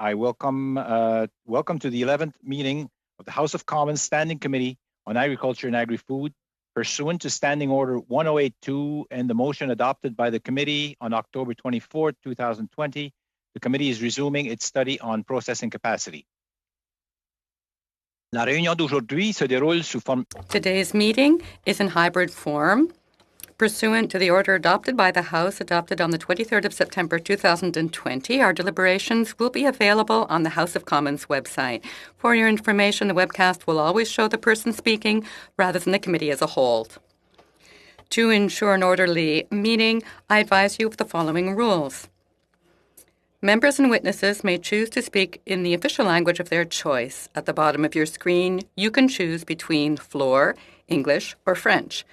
I welcome to the 11th meeting of the House of Commons Standing Committee on Agriculture and Agri-Food, pursuant to Standing Order 1082 and the motion adopted by the committee on October 24, 2020. The committee is resuming its study on processing capacity. La réunion d'aujourd'hui se déroule sous forme. Today's meeting is in hybrid form, pursuant to the order adopted by the House, adopted on the 23rd of September 2020. Our deliberations will be available on the House of Commons website. For your information, the webcast will always show the person speaking rather than the committee as a whole. To ensure an orderly meeting, I advise you of the following rules. Members and witnesses may choose to speak in the official language of their choice. At the bottom of your screen, you can choose between floor, English, or French.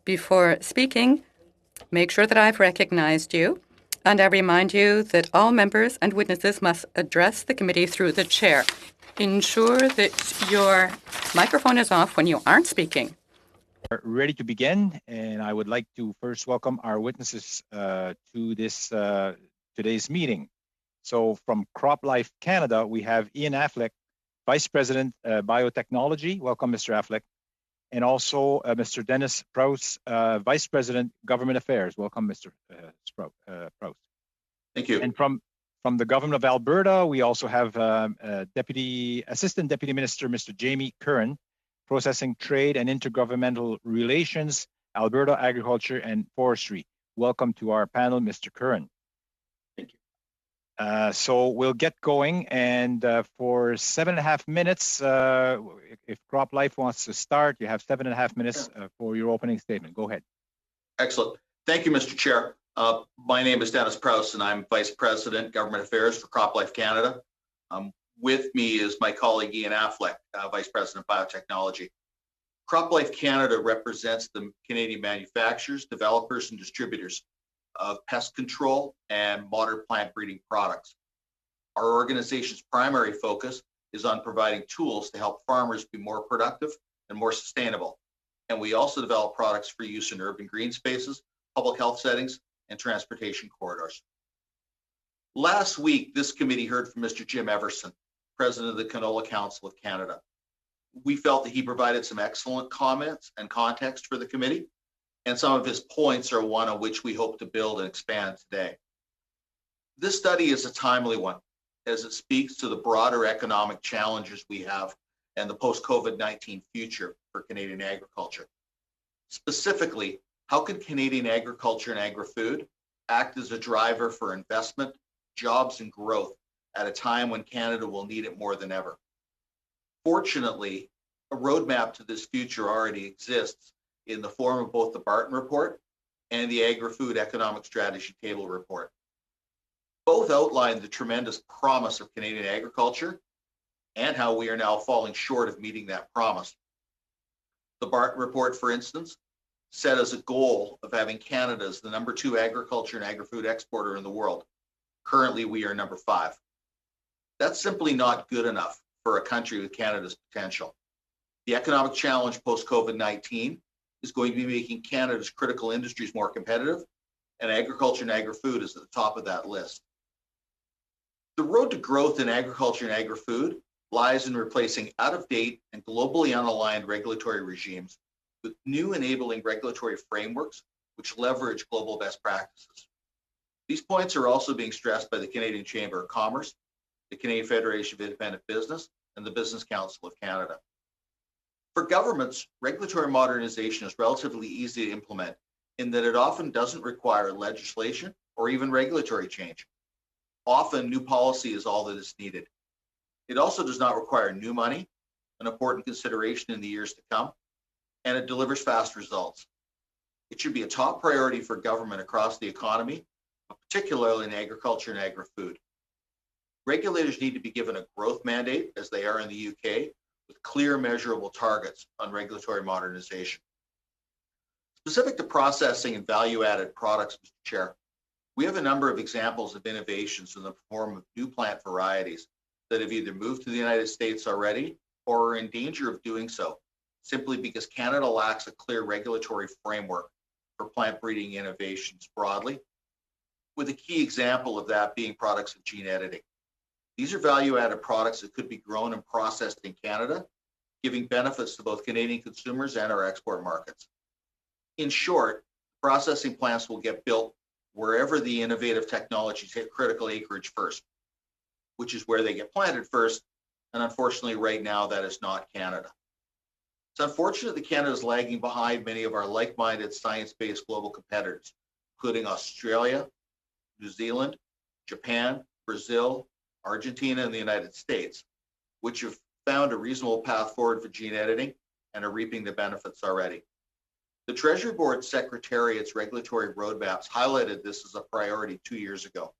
Before speaking, make sure that I've recognized you, and I remind you that all members and witnesses must address the committee through the chair. Ensure that your microphone is off when you aren't speaking. We're ready to begin, and I would like to first welcome our witnesses to this today's meeting. So from CropLife Canada, we have Ian Affleck, Vice President, Biotechnology. Welcome, Mr. Affleck. And also Mr. Dennis Prowse, Vice President, Government Affairs. Welcome, Mr. Prowse. Thank you. And from the Government of Alberta, we also have Assistant Deputy Minister, Mr. Jamie Curran, Processing, Trade and Intergovernmental Relations, Alberta Agriculture and Forestry. Welcome to our panel, Mr. Curran. Thank you. So we'll get going, and for 7.5 minutes, if CropLife wants to start, you have 7.5 minutes for your opening statement. Go ahead. Excellent. Thank you, Mr. Chair. My name is Dennis Prowse, and I'm Vice President, Government Affairs for CropLife Canada. With me is my colleague Ian Affleck, Vice President, Biotechnology. CropLife Canada represents the Canadian manufacturers, developers, and distributors of pest control and modern plant breeding products. Our organization's primary focus is on providing tools to help farmers be more productive and more sustainable. And we also develop products for use in urban green spaces, public health settings, and transportation corridors. Last week, this committee heard from Mr. Jim Everson, President of the Canola Council of Canada. We felt that he provided some excellent comments and context for the committee, and some of his points are one on which we hope to build and expand today. This study is a timely one, as it speaks to the broader economic challenges we have and the post-COVID-19 future for Canadian agriculture. Specifically, how can Canadian agriculture and agri-food act as a driver for investment, jobs, and growth at a time when Canada will need it more than ever? Fortunately, a roadmap to this future already exists in the form of both the Barton Report and the Agri-Food Economic Strategy Table Report. Both outline the tremendous promise of Canadian agriculture and how we are now falling short of meeting that promise. The Barton Report, for instance, set as a goal of having Canada as the #2 agriculture and agri-food exporter in the world. Currently, we are #5. That's simply not good enough for a country with Canada's potential. The economic challenge post-COVID-19 is going to be making Canada's critical industries more competitive, and agriculture and agri-food is at the top of that list. The road to growth in agriculture and agri-food lies in replacing out-of-date and globally unaligned regulatory regimes with new enabling regulatory frameworks which leverage global best practices. These points are also being stressed by the Canadian Chamber of Commerce, the Canadian Federation of Independent Business, and the Business Council of Canada. For governments, regulatory modernization is relatively easy to implement in that it often doesn't require legislation or even regulatory change. Often, new policy is all that is needed. It also does not require new money, an important consideration in the years to come, and it delivers fast results. It should be a top priority for government across the economy, but particularly in agriculture and agri-food. Regulators need to be given a growth mandate, as they are in the UK, with clear measurable targets on regulatory modernization. Specific to processing and value-added products, Mr. Chair, we have a number of examples of innovations in the form of new plant varieties that have either moved to the United States already or are in danger of doing so, simply because Canada lacks a clear regulatory framework for plant breeding innovations broadly, with a key example of that being products of gene editing. These are value-added products that could be grown and processed in Canada, giving benefits to both Canadian consumers and our export markets. In short, processing plants will get built wherever the innovative technologies hit critical acreage first, which is where they get planted first. And unfortunately, right now, that is not Canada. It's unfortunate that Canada is lagging behind many of our like-minded science-based global competitors, including Australia, New Zealand, Japan, Brazil, Argentina, and the United States, which have found a reasonable path forward for gene editing and are reaping the benefits already. The Treasury Board Secretariat's regulatory roadmaps highlighted this as a priority 2 years ago.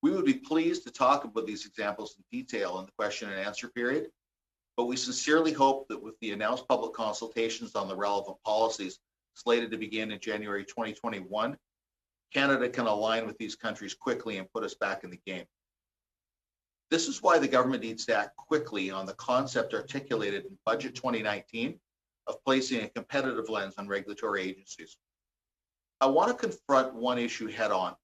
We would be pleased to talk about these examples in detail in the question and answer period, but we sincerely hope that with the announced public consultations on the relevant policies slated to begin in January 2021, Canada can align with these countries quickly and put us back in the game. This is why the government needs to act quickly on the concept articulated in Budget 2019 of placing a competitive lens on regulatory agencies. I want to confront one issue head on.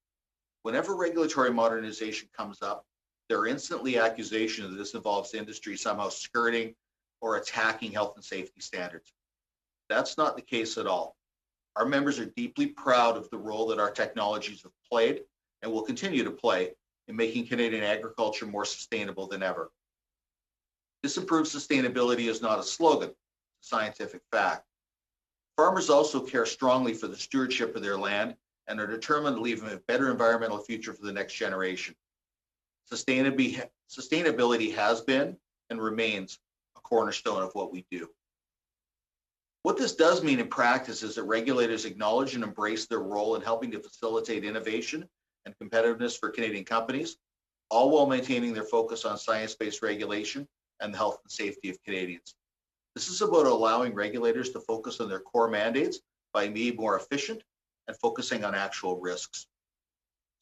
Whenever regulatory modernization comes up, there are instantly accusations that this involves industry somehow skirting or attacking health and safety standards. That's not the case at all. Our members are deeply proud of the role that our technologies have played and will continue to play in making Canadian agriculture more sustainable than ever. This improved sustainability is not a slogan, it's a scientific fact. Farmers also care strongly for the stewardship of their land and are determined to leave them a better environmental future for the next generation. Sustainability has been and remains a cornerstone of what we do. What this does mean in practice is that regulators acknowledge and embrace their role in helping to facilitate innovation and competitiveness for Canadian companies, all while maintaining their focus on science-based regulation and the health and safety of Canadians. This is about allowing regulators to focus on their core mandates by being more efficient and focusing on actual risks.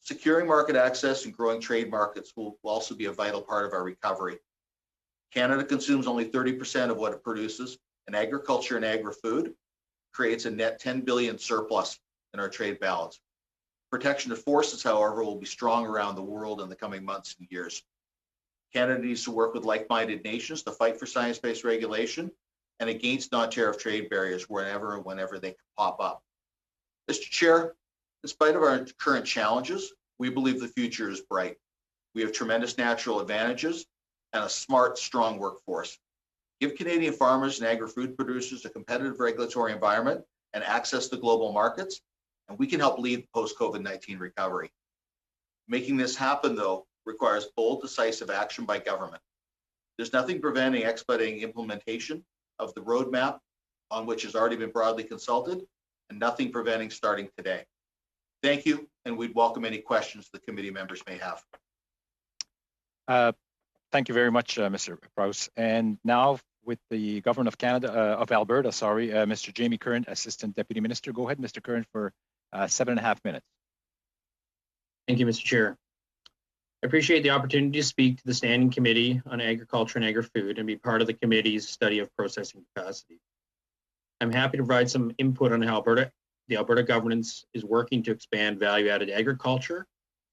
Securing market access and growing trade markets will also be a vital part of our recovery. Canada consumes only 30% of what it produces, and agriculture and agri-food creates a net 10 billion surplus in our trade balance. Protection of forces, however, will be strong around the world in the coming months and years. Canada needs to work with like-minded nations to fight for science-based regulation and against non-tariff trade barriers whenever and whenever they can pop up. Mr. Chair, in spite of our current challenges, we believe the future is bright. We have tremendous natural advantages and a smart, strong workforce. Give Canadian farmers and agri-food producers a competitive regulatory environment and access to global markets, and we can help lead the post-COVID-19 recovery. Making this happen, though, requires bold, decisive action by government. There's nothing preventing expediting implementation of the roadmap on which has already been broadly consulted, and nothing preventing starting today. Thank you, and we'd welcome any questions the committee members may have. Thank you very much, Mr. Prowse. And now with the Government of Canada, of Alberta, Mr. Jamie Curran, Assistant Deputy Minister. Go ahead, Mr. Curran, for 7.5 minutes. Thank you, Mr. Chair. I appreciate the opportunity to speak to the Standing Committee on Agriculture and Agri-Food and be part of the committee's study of processing capacity. I'm happy to provide some input on how the Alberta government is working to expand value-added agriculture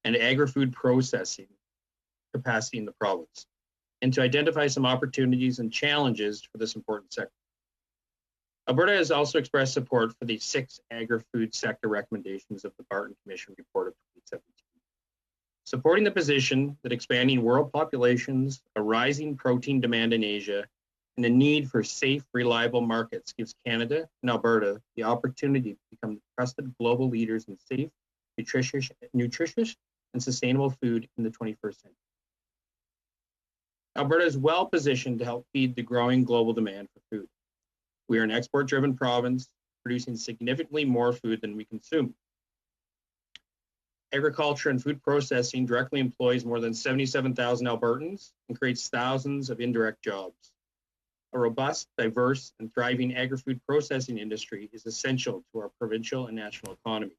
and agri-food processing capacity in the province, and to identify some opportunities and challenges for this important sector. Alberta has also expressed support for the 6 agri-food sector recommendations of the Barton Commission report of 2017, supporting the position that expanding world populations, a rising protein demand in Asia, and the need for safe, reliable markets gives Canada and Alberta the opportunity to become trusted global leaders in safe, nutritious, and sustainable food in the 21st century. Alberta is well positioned to help feed the growing global demand for food. We are an export-driven province, producing significantly more food than we consume. Agriculture and food processing directly employs more than 77,000 Albertans and creates thousands of indirect jobs. A robust, diverse, and thriving agri-food processing industry is essential to our provincial and national economy.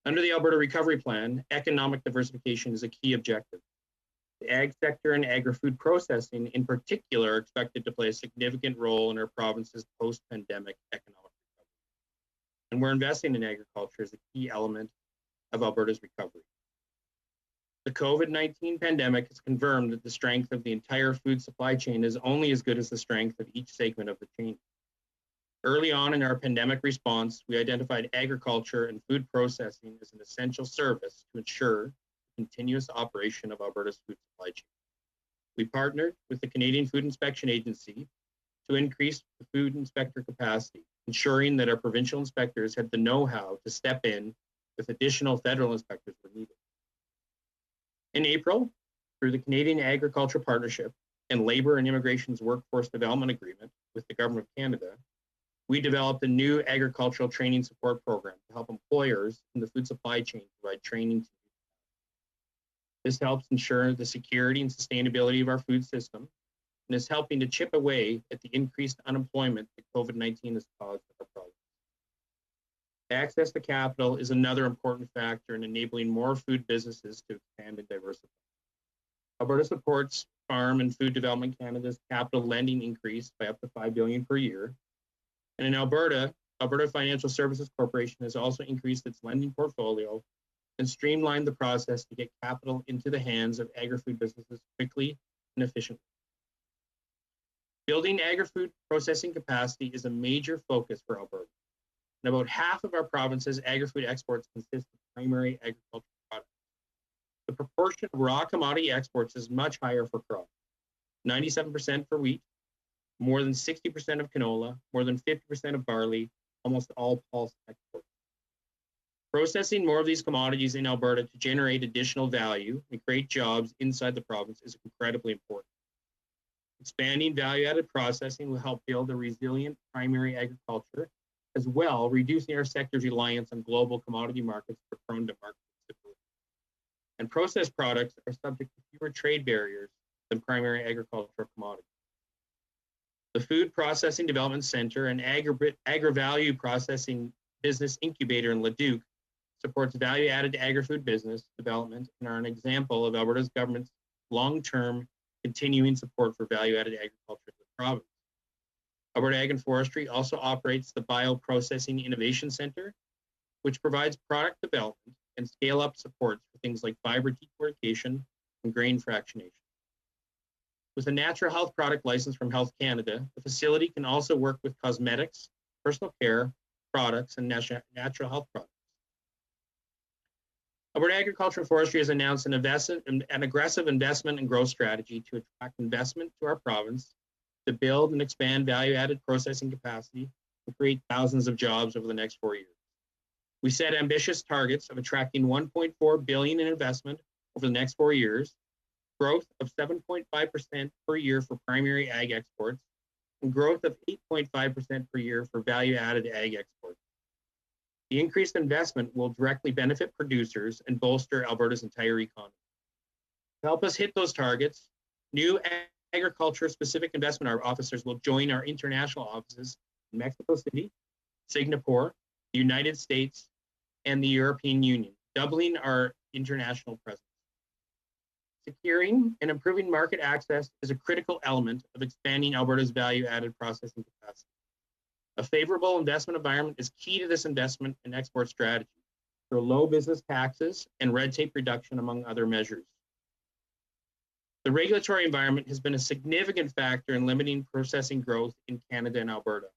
Under the Alberta Recovery Plan, economic diversification is a key objective. The ag sector and agri-food processing in particular are expected to play a significant role in our province's post-pandemic economic recovery. And we're investing in agriculture as a key element of Alberta's recovery. The COVID-19 pandemic has confirmed that the strength of the entire food supply chain is only as good as the strength of each segment of the chain. Early on in our pandemic response, we identified agriculture and food processing as an essential service to ensure the continuous operation of Alberta's food supply chain. We partnered with the Canadian Food Inspection Agency to increase the food inspector capacity, ensuring that our provincial inspectors had the know-how to step in if additional federal inspectors were needed. In April, through the Canadian Agriculture Partnership and Labour and Immigration's Workforce Development Agreement with the Government of Canada, we developed a new agricultural training support program to help employers in the food supply chain provide training to youth. This helps ensure the security and sustainability of our food system and is helping to chip away at the increased unemployment that COVID-19 has caused in our province. Access to capital is another important factor in enabling more food businesses to expand and diversify. Alberta supports Farm and Food Development Canada's capital lending increase by up to $5 billion per year. And in Alberta, Alberta Financial Services Corporation has also increased its lending portfolio and streamlined the process to get capital into the hands of agri-food businesses quickly and efficiently. Building agri-food processing capacity is a major focus for Alberta. And about half of our province's agri-food exports consist of primary agricultural products. The proportion of raw commodity exports is much higher for crops, 97% for wheat, more than 60% of canola, more than 50% of barley, almost all pulse exports. Processing more of these commodities in Alberta to generate additional value and create jobs inside the province is incredibly important. Expanding value-added processing will help build a resilient primary agriculture, as well reducing our sector's reliance on global commodity markets for prone to market stability. And processed products are subject to fewer trade barriers than primary agricultural commodities. The Food Processing Development Center and Agri-Value Processing Business Incubator in Leduc supports value-added agri-food business development and are an example of Alberta's government's long-term continuing support for value-added agriculture in the province. Alberta Ag and Forestry also operates the Bioprocessing Innovation Center, which provides product development and scale-up supports for things like fiber decortication and grain fractionation. With a natural health product license from Health Canada, the facility can also work with cosmetics, personal care products, and natural health products. Alberta Agriculture and Forestry has announced an aggressive investment and growth strategy to attract investment to our province, to build and expand value-added processing capacity, and create thousands of jobs over the next 4 years. We set ambitious targets of attracting $1.4 billion in investment over the next 4 years, growth of 7.5% per year for primary ag exports, and growth of 8.5% per year for value-added ag exports. The increased investment will directly benefit producers and bolster Alberta's entire economy. To help us hit those targets, new agriculture-specific investment officers will join our international offices in Mexico City, Singapore, the United States, and the European Union, doubling our international presence. Securing and improving market access is a critical element of expanding Alberta's value-added processing capacity. A favorable investment environment is key to this investment and export strategy through low business taxes and red tape reduction, among other measures. The regulatory environment has been a significant factor in limiting processing growth in Canada and Alberta.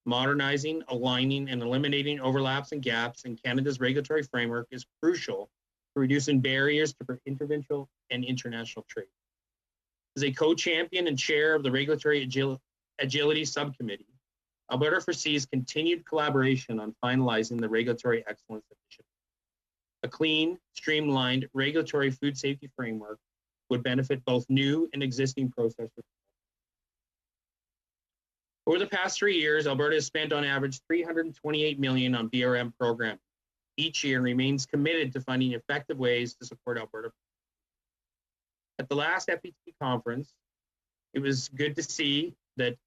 Modernizing, aligning, and eliminating overlaps and gaps in Canada's regulatory framework is crucial to reducing barriers to interprovincial and international trade. As a co-champion and chair of the Regulatory Agility Subcommittee, Alberta foresees continued collaboration on finalizing the Regulatory Excellence Initiative. A clean, streamlined regulatory food safety framework would benefit both new and existing processors. Over the past 3 years, Alberta has spent on average $328 million on BRM programming each year and remains committed to finding effective ways to support Alberta. At the last FPT conference, it was good to see that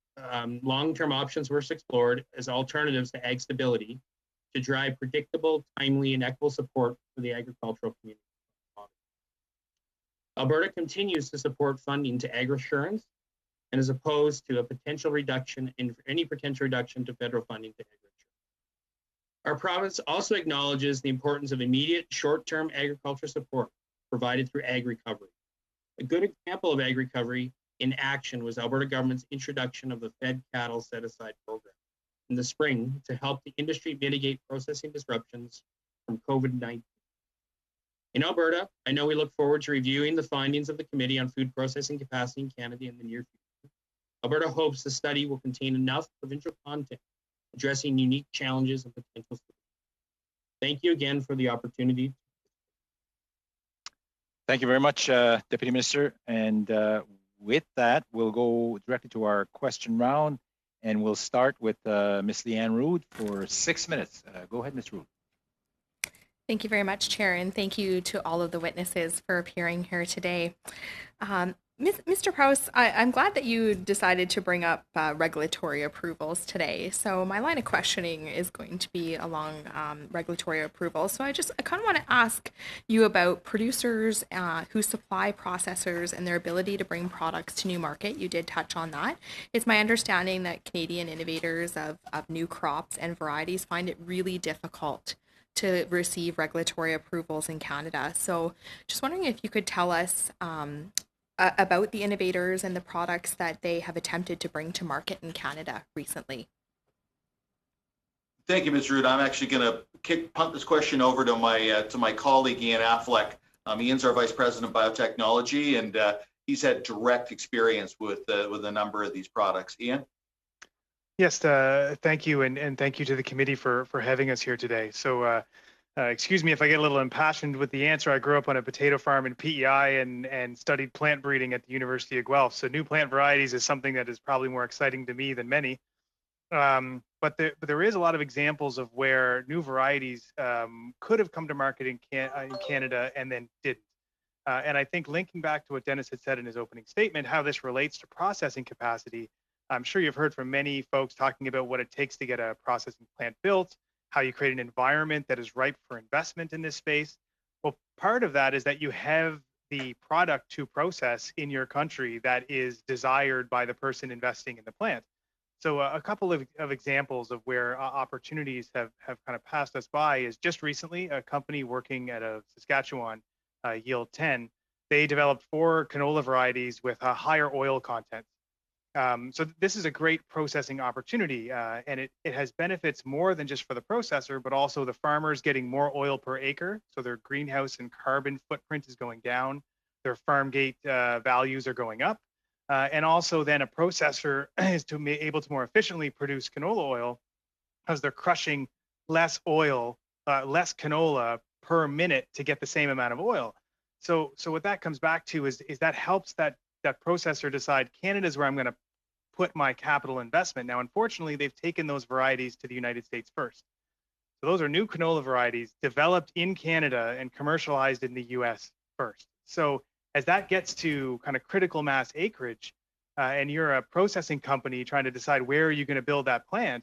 long-term options were explored as alternatives to ag stability to drive predictable, timely, and equitable support for the agricultural community. Alberta continues to support funding to agri-assurance and is opposed to a potential reduction in any potential reduction to federal funding to agri-assurance. Our province also acknowledges the importance of immediate short-term agriculture support provided through Agri-Recovery. A good example of Agri-Recovery in action was Alberta government's introduction of the Fed Cattle Set-Aside program in the spring to help the industry mitigate processing disruptions from COVID-19. In Alberta, I know we look forward to reviewing the findings of the Committee on Food Processing Capacity in Canada in the near future. Alberta hopes the study will contain enough provincial content addressing unique challenges and potential solutions. Thank you again for the opportunity. Thank you very much, Deputy Minister. And with that, we'll go directly to our question round, and we'll start with Ms. Leanne Rood for 6 minutes. Go ahead, Ms. Rood. Thank you very much, Chair, and thank you to all of the witnesses for appearing here today. Mr. Prowse, I'm glad that you decided to bring up regulatory approvals today. So my line of questioning is going to be along regulatory approvals. So I kind of want to ask you about producers who supply processors and their ability to bring products to new market. You did touch on that. It's my understanding that Canadian innovators of new crops and varieties find it really difficult to receive regulatory approvals in Canada. So just wondering if you could tell us about the innovators and the products that they have attempted to bring to market in Canada recently. Thank you, Ms. Rood. I'm actually going to punt this question over to my colleague, Ian Affleck. Ian's our Vice President of Biotechnology, and he's had direct experience with a number of these products. Ian? Yes, thank you, and thank you to the committee for having us here today. So excuse me if I get a little impassioned with the answer. I grew up on a potato farm in PEI and studied plant breeding at the University of Guelph. So new plant varieties is something that is probably more exciting to me than many. But there is a lot of examples of where new varieties could have come to market in Canada and then didn't. And I think linking back to what Dennis had said in his opening statement, how this relates to processing capacity, I'm sure you've heard from many folks talking about what it takes to get a processing plant built, how you create an environment that is ripe for investment in this space. Well, part of that is that you have the product to process in your country that is desired by the person investing in the plant. So a couple of examples of where opportunities have kind of passed us by is just recently a company working at a Saskatchewan, Yield 10, they developed 4 canola varieties with a higher oil content. So this is a great processing opportunity, and it has benefits more than just for the processor, but also the farmers getting more oil per acre. So their greenhouse and carbon footprint is going down, their farm gate values are going up, and also then a processor is to be able to more efficiently produce canola oil as they're crushing less oil, less canola per minute to get the same amount of oil. So what that comes back to is that helps that processor decide Canada is where I'm going to put my capital investment. Now, unfortunately, they've taken those varieties to the United States first. So those are new canola varieties developed in Canada and commercialized in the US first. So as that gets to kind of critical mass acreage, and you're a processing company trying to decide where are you going to build that plant,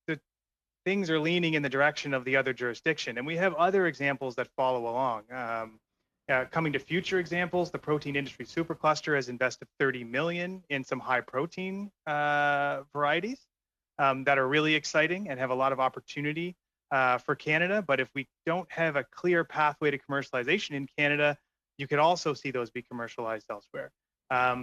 the things are leaning in the direction of the other jurisdiction. And we have other examples that follow along. Coming to future examples, the protein industry supercluster has invested $30 million in some high protein varieties that are really exciting and have a lot of opportunity for Canada. But if we don't have a clear pathway to commercialization in Canada, you could also see those be commercialized elsewhere.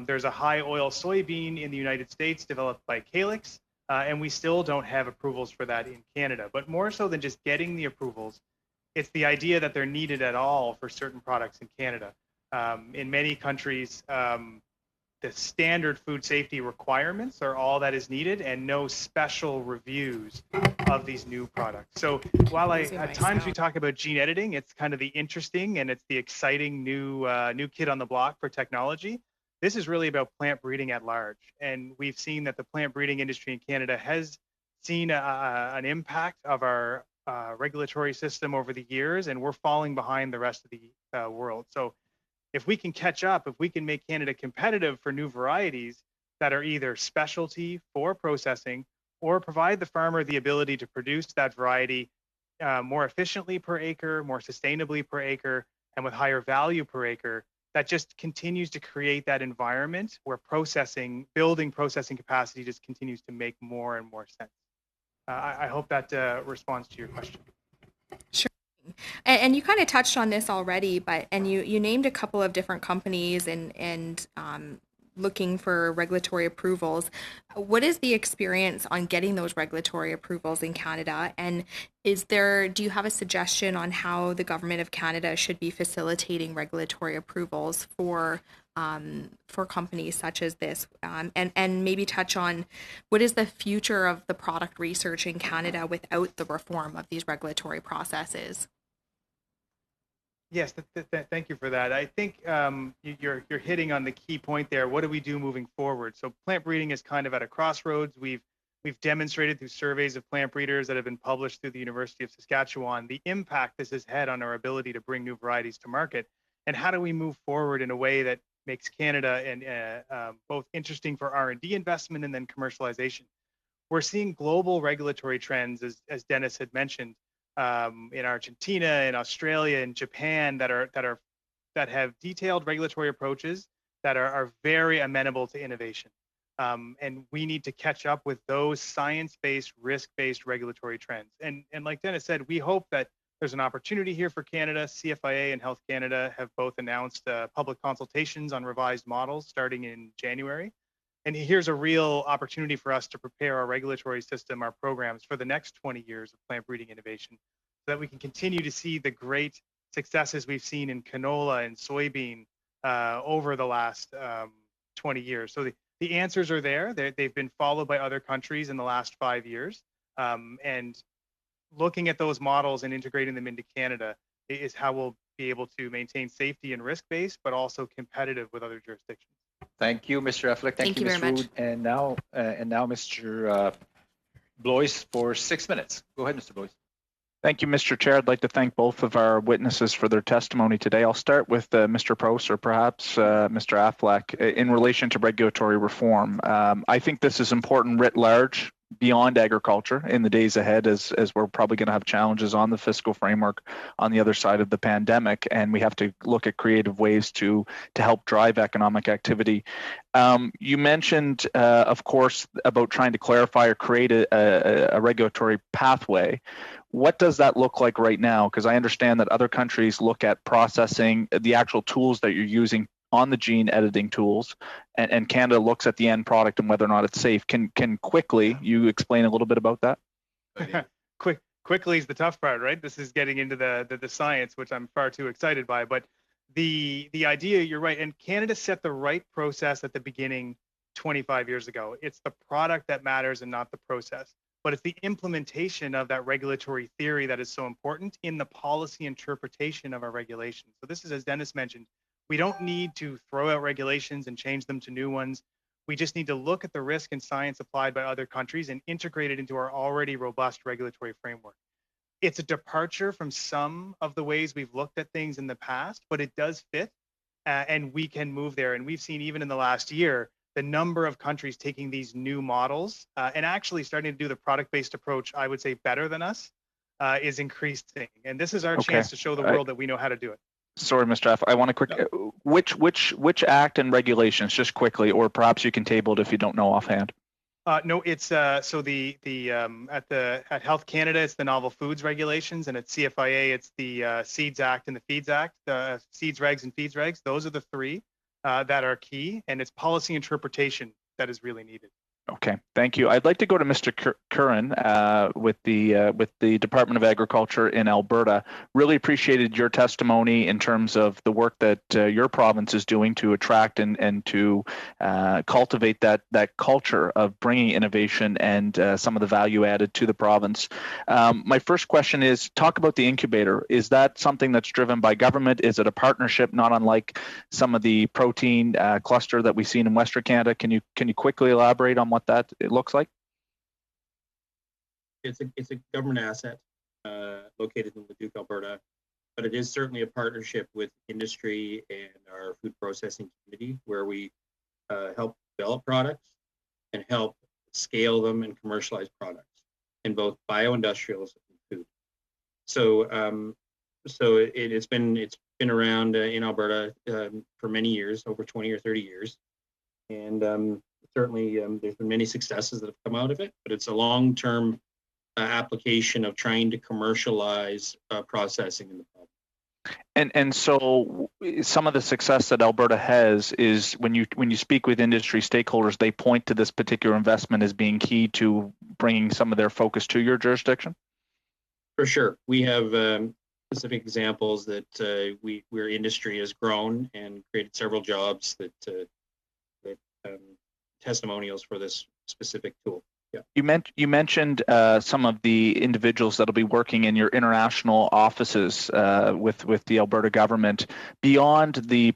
There's a high oil soybean in the United States developed by Calyx, and we still don't have approvals for that in Canada. But more so than just getting the approvals, it's the idea that they're needed at all for certain products in Canada. In many countries, the standard food safety requirements are all that is needed and no special reviews of these new products. So while at times we talk about gene editing, it's kind of the interesting and it's the exciting new kid on the block for technology. This is really about plant breeding at large. And we've seen that the plant breeding industry in Canada has seen an impact of our regulatory system over the years, and we're falling behind the rest of the world. So if we can catch up, if we can make Canada competitive for new varieties that are either specialty for processing or provide the farmer the ability to produce that variety more efficiently per acre, more sustainably per acre, and with higher value per acre, that just continues to create that environment where building processing capacity just continues to make more and more sense. I hope that responds to your question. Sure. And you kind of touched on this already, but you named a couple of different companies and looking for regulatory approvals. What is the experience on getting those regulatory approvals in Canada? And do you have a suggestion on how the government of Canada should be facilitating regulatory approvals for companies such as this? And maybe touch on what is the future of the product research in Canada without the reform of these regulatory processes? Yes, thank you for that. I think you're hitting on the key point there. What do we do moving forward? So plant breeding is kind of at a crossroads. We've demonstrated through surveys of plant breeders that have been published through the University of Saskatchewan the impact this has had on our ability to bring new varieties to market. And how do we move forward in a way that makes Canada and both interesting for R&D investment and then commercialization? We're seeing global regulatory trends, as Dennis had mentioned, in Argentina, in Australia, in Japan that have detailed regulatory approaches that are very amenable to innovation. And we need to catch up with those science-based, risk-based regulatory trends. And like Dennis said, we hope that there's an opportunity here for Canada. CFIA and Health Canada have both announced public consultations on revised models starting in January. And here's a real opportunity for us to prepare our regulatory system, our programs for the next 20 years of plant breeding innovation, so that we can continue to see the great successes we've seen in canola and soybean over the last 20 years. So the answers are there. They've been followed by other countries in the last 5 years. And looking at those models and integrating them into Canada is how we'll be able to maintain safety and risk-based, but also competitive with other jurisdictions. Thank you, Mr. Affleck. Thank you, very Ms. much. Rood. And now, Mr. Blois for 6 minutes. Go ahead, Mr. Blois. Thank you, Mr. Chair. I'd like to thank both of our witnesses for their testimony today. I'll start with Mr. Proust or perhaps Mr. Affleck in relation to regulatory reform. I think this is important writ large beyond agriculture in the days ahead as we're probably going to have challenges on the fiscal framework on the other side of the pandemic, and we have to look at creative ways to help drive economic activity. You mentioned, of course, about trying to clarify or create a regulatory pathway. What does that look like right now? Because I understand that other countries look at processing the actual tools that you're using on the gene editing tools, and Canada looks at the end product and whether or not it's safe. Can quickly you explain a little bit about that? Quickly is the tough part, right? This is getting into the science, which I'm far too excited by. But the idea, you're right, and Canada set the right process at the beginning 25 years ago. It's the product that matters and not the process. But it's the implementation of that regulatory theory that is so important in the policy interpretation of our regulations. So this is, as Dennis mentioned, we don't need to throw out regulations and change them to new ones. We just need to look at the risk and science applied by other countries and integrate it into our already robust regulatory framework. It's a departure from some of the ways we've looked at things in the past, but it does fit, and we can move there. And we've seen even in the last year, the number of countries taking these new models and actually starting to do the product-based approach, I would say better than us, is increasing. And this is our chance to show the world that we know how to do it. Sorry, Mr. F. I want to quick. Which act and regulations, just quickly, or perhaps you can table it if you don't know offhand. No, it's so at Health Canada, it's the Novel Foods Regulations, and at CFIA, it's the Seeds Act and the Feeds Act, the Seeds Regs and Feeds Regs. Those are the three that are key, and it's policy interpretation that is really needed. Okay, thank you. I'd like to go to Mr. Curran with the Department of Agriculture in Alberta. Really appreciated your testimony in terms of the work that your province is doing to attract and to cultivate that culture of bringing innovation and some of the value added to the province. My first question is, talk about the incubator. Is that something that's driven by government? Is it a partnership, not unlike some of the protein cluster that we've seen in Western Canada? Can you quickly elaborate on what that it looks like? It's a government asset located in Leduc, Alberta, but it is certainly a partnership with industry and our food processing community, where we help develop products and help scale them and commercialize products in both bioindustrials and food. So it's been around in Alberta for many years, over 20 or 30 years, and certainly there's been many successes that have come out of it, but it's a long-term application of trying to commercialize processing in the province. And so some of the success that Alberta has is when you speak with industry stakeholders, they point to this particular investment as being key to bringing some of their focus to your jurisdiction. For sure, we have specific examples that where industry has grown and created several jobs that testimonials for this specific tool. Yeah. You mentioned some of the individuals that'll be working in your international offices with the Alberta government. Beyond the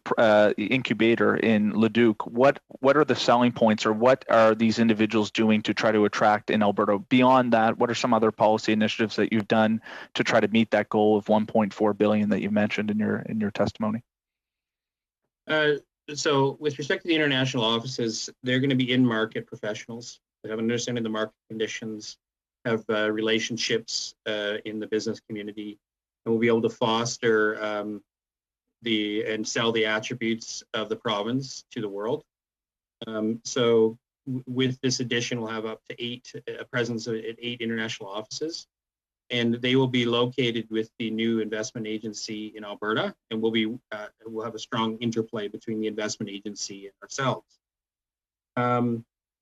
incubator in Leduc, what are the selling points, or what are these individuals doing to try to attract in Alberta? Beyond that, what are some other policy initiatives that you've done to try to meet that goal of 1.4 billion that you mentioned in your testimony? So with respect to the international offices, they're going to be in-market professionals. They have an understanding of the market conditions, have relationships in the business community, and will be able to foster and sell the attributes of the province to the world. So with this addition, we'll have up to a presence at 8 international offices, and they will be located with the new investment agency in Alberta, and we'll have a strong interplay between the investment agency and ourselves.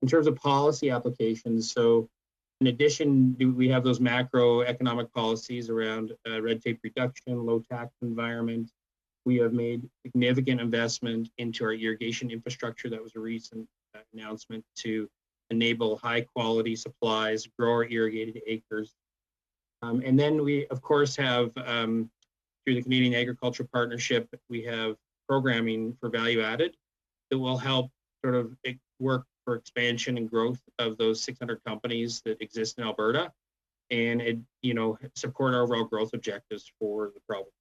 In terms of policy applications, so in addition, we have those macroeconomic policies around red tape reduction, low tax environment. We have made significant investment into our irrigation infrastructure. That was a recent announcement to enable high quality supplies, grow our irrigated acres. And then we, of course, have, through the Canadian Agriculture Partnership, we have programming for value added that will help sort of work for expansion and growth of those 600 companies that exist in Alberta, and support our overall growth objectives for the province.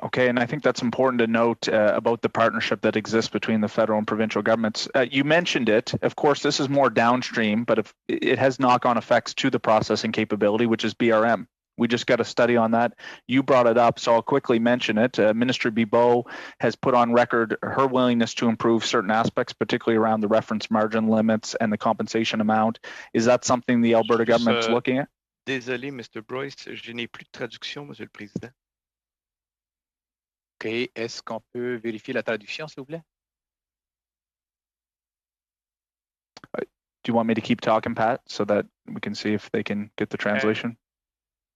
Okay, and I think that's important to note about the partnership that exists between the federal and provincial governments. You mentioned it. Of course, this is more downstream, but it has knock-on effects to the processing capability, which is BRM. We just got a study on that. You brought it up, so I'll quickly mention it. Minister Bibeau has put on record her willingness to improve certain aspects, particularly around the reference margin limits and the compensation amount. Is that something the Alberta government's looking at? Désolé, Mr. Boyce, je n'ai plus de traduction, Monsieur le Président. OK. Est-ce qu'on peut vérifier la traduction, s'il vous plaît? Do you want me to keep talking, Pat, so that we can see if they can get the translation?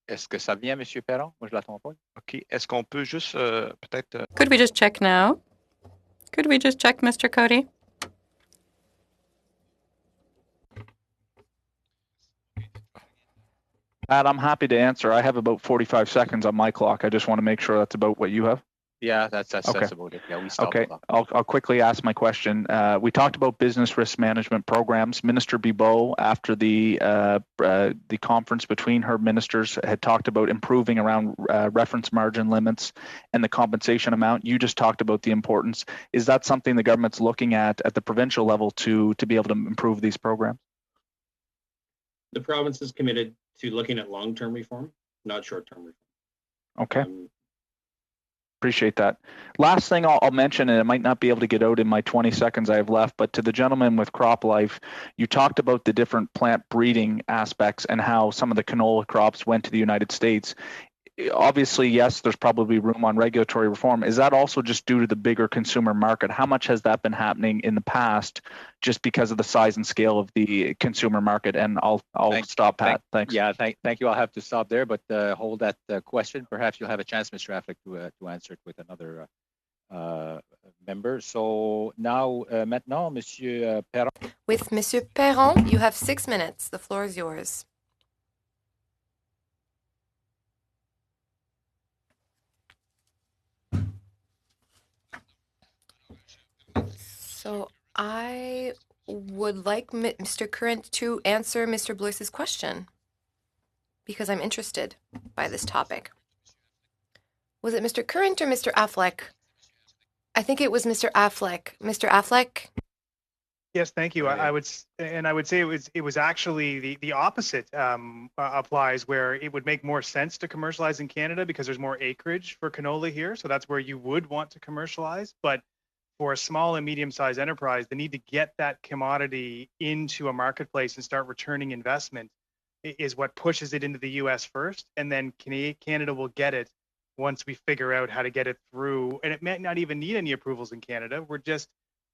Est-ce que ça vient, Monsieur Perron? Moi, je l'attends pas. OK. Est-ce qu'on peut juste peut-être... Could we just check now? Could we just check, Mr. Cody? Pat, I'm happy to answer. I have about 45 seconds on my clock. I just want to make sure that's about what you have. Yeah, that's Okay. about it. Yeah, we stopped. Okay, I'll quickly ask my question. We talked about business risk management programs. Minister Bibeau, after the conference between her ministers, had talked about improving around reference margin limits and the compensation amount. You just talked about the importance. Is that something the government's looking at the provincial level to be able to improve these programs? The province is committed to looking at long-term reform, not short-term reform. Okay. Appreciate that. Last thing I'll mention, and it might not be able to get out in my 20 seconds I have left, but to the gentleman with CropLife, you talked about the different plant breeding aspects and how some of the canola crops went to the United States. Obviously, yes, there's probably room on regulatory reform. Is that also just due to the bigger consumer market? How much has that been happening in the past just because of the size and scale of the consumer market? And I'll stop, Pat. Thanks. Yeah, thank you. I'll have to stop there, but hold that question. Perhaps you'll have a chance, Mr. Affleck, to answer it with another member. So now, maintenant, Monsieur Perron. With Monsieur Perron, you have 6 minutes. The floor is yours. So I would like Mr. Current to answer Mr. Blois's question because I'm interested by this topic. Was it Mr. Current or Mr. Affleck? I think it was Mr. Affleck. Mr. Affleck? Yes, thank you. I would say it was actually the opposite applies, where it would make more sense to commercialize in Canada because there's more acreage for canola here. So that's where you would want to commercialize. But for a small and medium-sized enterprise, the need to get that commodity into a marketplace and start returning investment is what pushes it into the US first, and then Canada will get it once we figure out how to get it through. And it might not even need any approvals in Canada.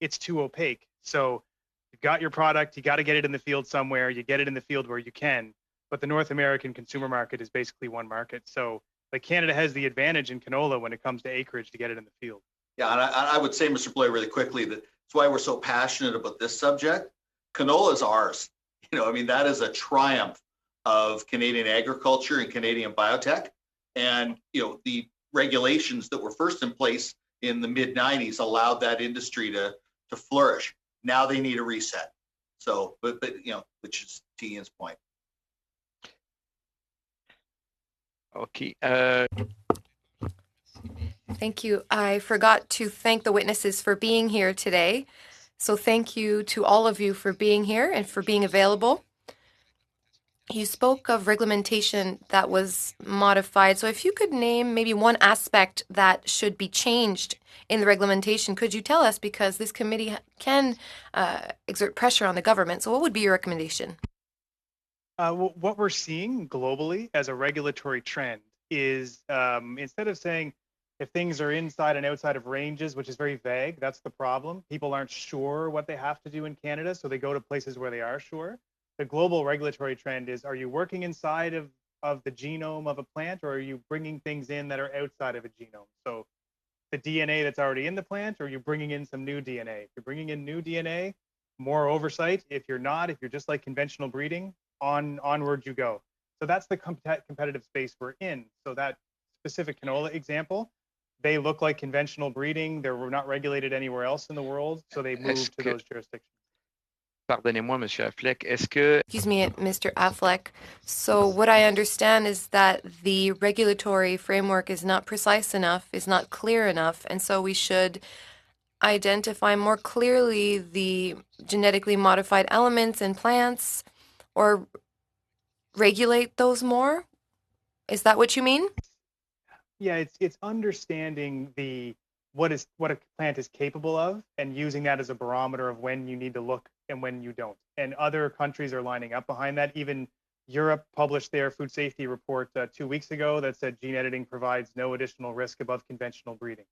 It's too opaque. So you've got your product, you got to get it in the field somewhere, you get it in the field where you can. But the North American consumer market is basically one market. So like Canada has the advantage in canola when it comes to acreage to get it in the field. Yeah, and I would say, Mr. Blair, really quickly, that's why we're so passionate about this subject. Canola is ours. I mean, that is a triumph of Canadian agriculture and Canadian biotech. And, the regulations that were first in place in the mid-90s allowed that industry to flourish. Now they need a reset. So, but which is to Ian's point. OK. Thank you. I forgot to thank the witnesses for being here today. So thank you to all of you for being here and for being available. You spoke of regulation that was modified. So if you could name maybe one aspect that should be changed in the regulation, could you tell us? Because this committee can exert pressure on the government. So what would be your recommendation? What we're seeing globally as a regulatory trend is instead of saying if things are inside and outside of ranges, which is very vague, that's the problem. People aren't sure what they have to do in Canada, so they go to places where they are sure. The global regulatory trend is, are you working inside of the genome of a plant, or are you bringing things in that are outside of a genome? So the DNA that's already in the plant, or are you bringing in some new DNA? If you're bringing in new DNA, more oversight. If you're not, if you're just like conventional breeding, onward you go. So that's the competitive space we're in. So that specific canola example, they look like conventional breeding. They're not regulated anywhere else in the world, so they move to those jurisdictions. Pardonnez-moi, Monsieur Affleck. Est-ce que... Excuse me, Mr. Affleck. So what I understand is that the regulatory framework is not precise enough, is not clear enough, and so we should identify more clearly the genetically modified elements in plants or regulate those more? Is that what you mean? Yeah, it's understanding what a plant is capable of and using that as a barometer of when you need to look and when you don't. And other countries are lining up behind that. Even Europe published their food safety report 2 weeks ago that said gene editing provides no additional risk above conventional breeding.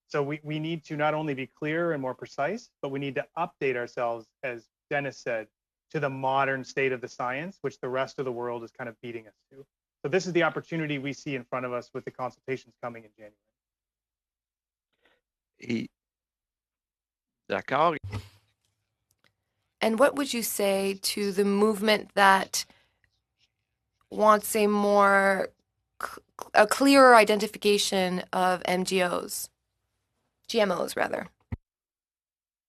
So we need to not only be clear and more precise, but we need to update ourselves, as Dennis said, to the modern state of the science, which the rest of the world is kind of beating us to. So this is the opportunity we see in front of us with the consultations coming in January. D'accord. And what would you say to the movement that wants a clearer identification of GMOs rather?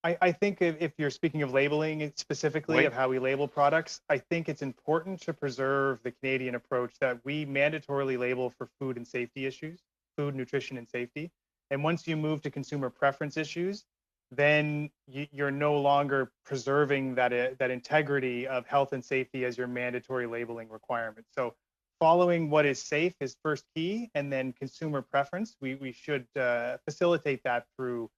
I think if you're speaking of labeling specifically, of how we label products, I think it's important to preserve the Canadian approach that we mandatorily label for food and safety issues, food, nutrition, and safety. And once you move to consumer preference issues, then you're no longer preserving that integrity of health and safety as your mandatory labeling requirement. So following what is safe is first key, and then consumer preference, we should facilitate that through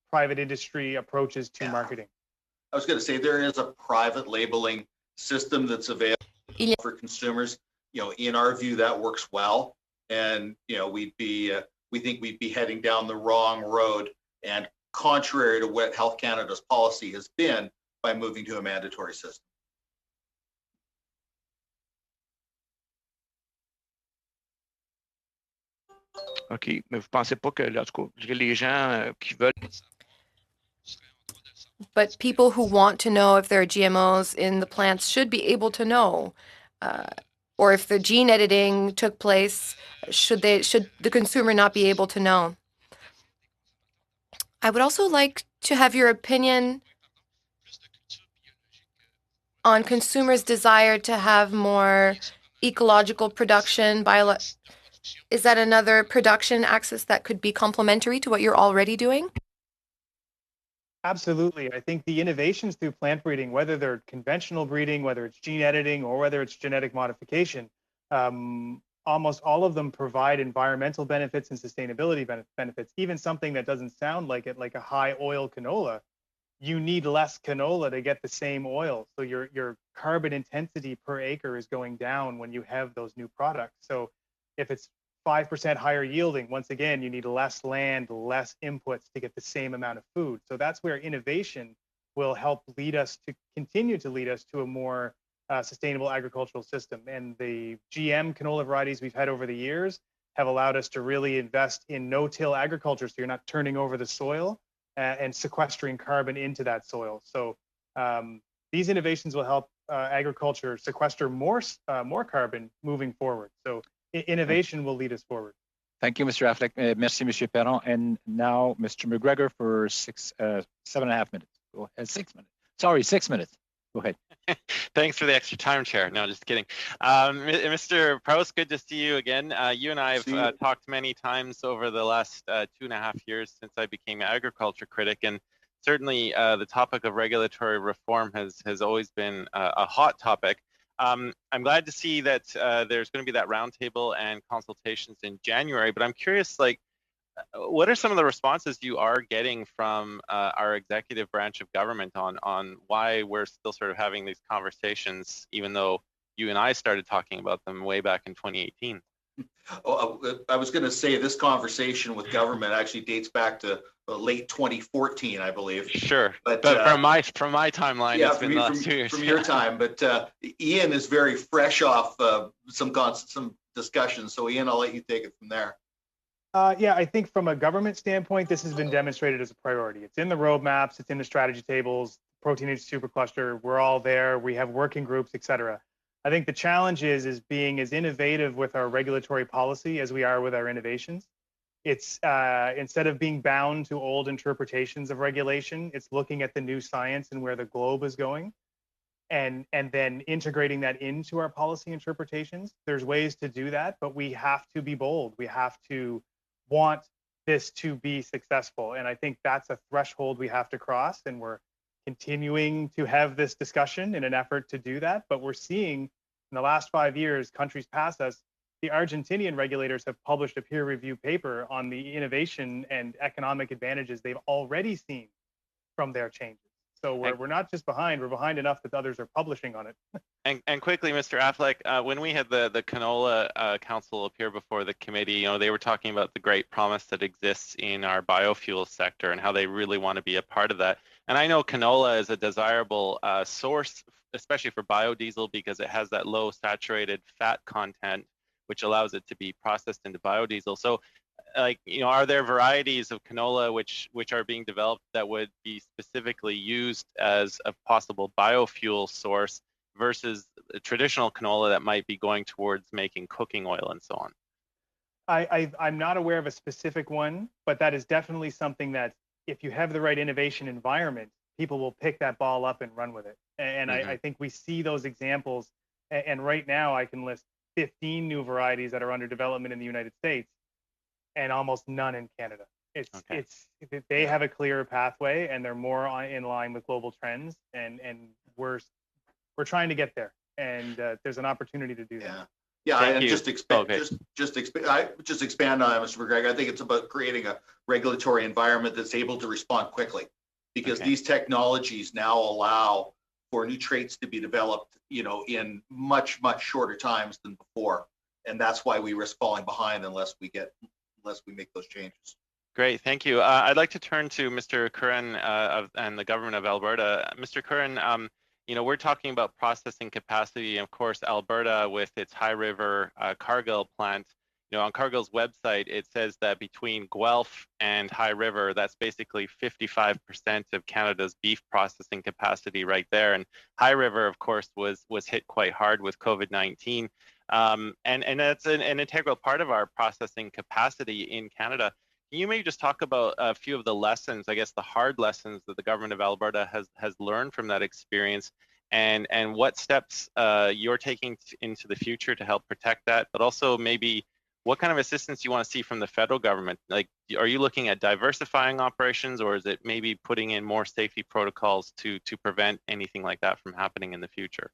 private industry approaches to marketing. I was going to say there is a private labeling system that's available for consumers. In our view, that works well, and we think we'd be heading down the wrong road and contrary to what Health Canada's policy has been by moving to a mandatory system. OK. Mais vous pensez pas que, en tout cas, les gens qui veulent... But people who want to know if there are GMOs in the plants should be able to know. Or if the gene editing took place, should the consumer not be able to know? I would also like to have your opinion on consumers' desire to have more ecological production. Is that another production axis that could be complementary to what you're already doing? Absolutely. I think the innovations through plant breeding, whether they're conventional breeding, whether it's gene editing, or whether it's genetic modification, almost all of them provide environmental benefits and sustainability benefits. Even something that doesn't sound like it, like a high oil canola, you need less canola to get the same oil. So your carbon intensity per acre is going down when you have those new products. So if it's 5% higher yielding, once again, you need less land, less inputs to get the same amount of food. So that's where innovation will help lead us to continue to lead us to a more sustainable agricultural system. And the GM canola varieties we've had over the years have allowed us to really invest in no-till agriculture. So you're not turning over the soil and sequestering carbon into that soil. So these innovations will help agriculture sequester more carbon moving forward. So innovation will lead us forward. Thank you, Mr. Affleck. Merci, Monsieur Perron. And now, Mr. McGregor for 7.5 minutes. Go ahead, 6 minutes. Sorry, 6 minutes. Go ahead. Thanks for the extra time, Chair. No, just kidding. Mr. Prowse, good to see you again. You and I have talked many times over the last 2.5 years since I became an agriculture critic, and certainly the topic of regulatory reform has always been a hot topic. I'm glad to see that there's going to be that roundtable and consultations in January, but I'm curious, like, what are some of the responses you are getting from our executive branch of government on why we're still sort of having these conversations, even though you and I started talking about them way back in 2018? Oh, I was going to say this conversation with government actually dates back to late 2014, I believe. Sure, but from my timeline, yeah, it's been the last 2 years. From your time, but Ian is very fresh off some discussions. So Ian, I'll let you take it from there. Yeah, I think from a government standpoint, this has been demonstrated as a priority. It's in the roadmaps, it's in the strategy tables, protein supercluster, we're all there, we have working groups, et cetera. I think the challenge is being as innovative with our regulatory policy as we are with our innovations. It's instead of being bound to old interpretations of regulation, it's looking at the new science and where the globe is going, and then integrating that into our policy interpretations. There's ways to do that, but we have to be bold. We have to want this to be successful. And I think that's a threshold we have to cross. And we're continuing to have this discussion in an effort to do that. But we're seeing in the last 5 years, countries past us, the Argentinian regulators have published a peer review paper on the innovation and economic advantages they've already seen from their changes. So we're not just behind, we're behind enough that others are publishing on it. And quickly, Mr. Affleck, when we had the canola council appear before the committee, you know, they were talking about the great promise that exists in our biofuel sector and how they really want to be a part of that. And I know canola is a desirable source, especially for biodiesel, because it has that low saturated fat content, which allows it to be processed into biodiesel. So, like, you know, are there varieties of canola which are being developed that would be specifically used as a possible biofuel source versus traditional canola that might be going towards making cooking oil and so on? I'm not aware of a specific one, but that is definitely something that if you have the right innovation environment, people will pick that ball up and run with it. And I think we see those examples. And right now I can list 15 new varieties that are under development in the United States and almost none in Canada. They have a clearer pathway and they're more in line with global trends, and we're trying to get there, and there's an opportunity to do that. Yeah, and just expand on that, Mr. McGregor. I think it's about creating a regulatory environment that's able to respond quickly, because these technologies now allow for new traits to be developed, you know, in much shorter times than before, and that's why we risk falling behind unless we make those changes. Great, thank you. I'd like to turn to Mr. Curran and the government of Alberta. Mr. Curran, you know, we're talking about processing capacity. Of course, Alberta, with its High River Cargill plant, you know, on Cargill's website, it says that between Guelph and High River, that's basically 55% of Canada's beef processing capacity right there. And High River, of course, was hit quite hard with COVID-19. And that's an integral part of our processing capacity in Canada. Can you maybe just talk about a few of the lessons, I guess the hard lessons that the government of Alberta has learned from that experience, and what steps you're taking into the future to help protect that, but also maybe what kind of assistance you want to see from the federal government? Like, are you looking at diversifying operations, or is it maybe putting in more safety protocols to prevent anything like that from happening in the future?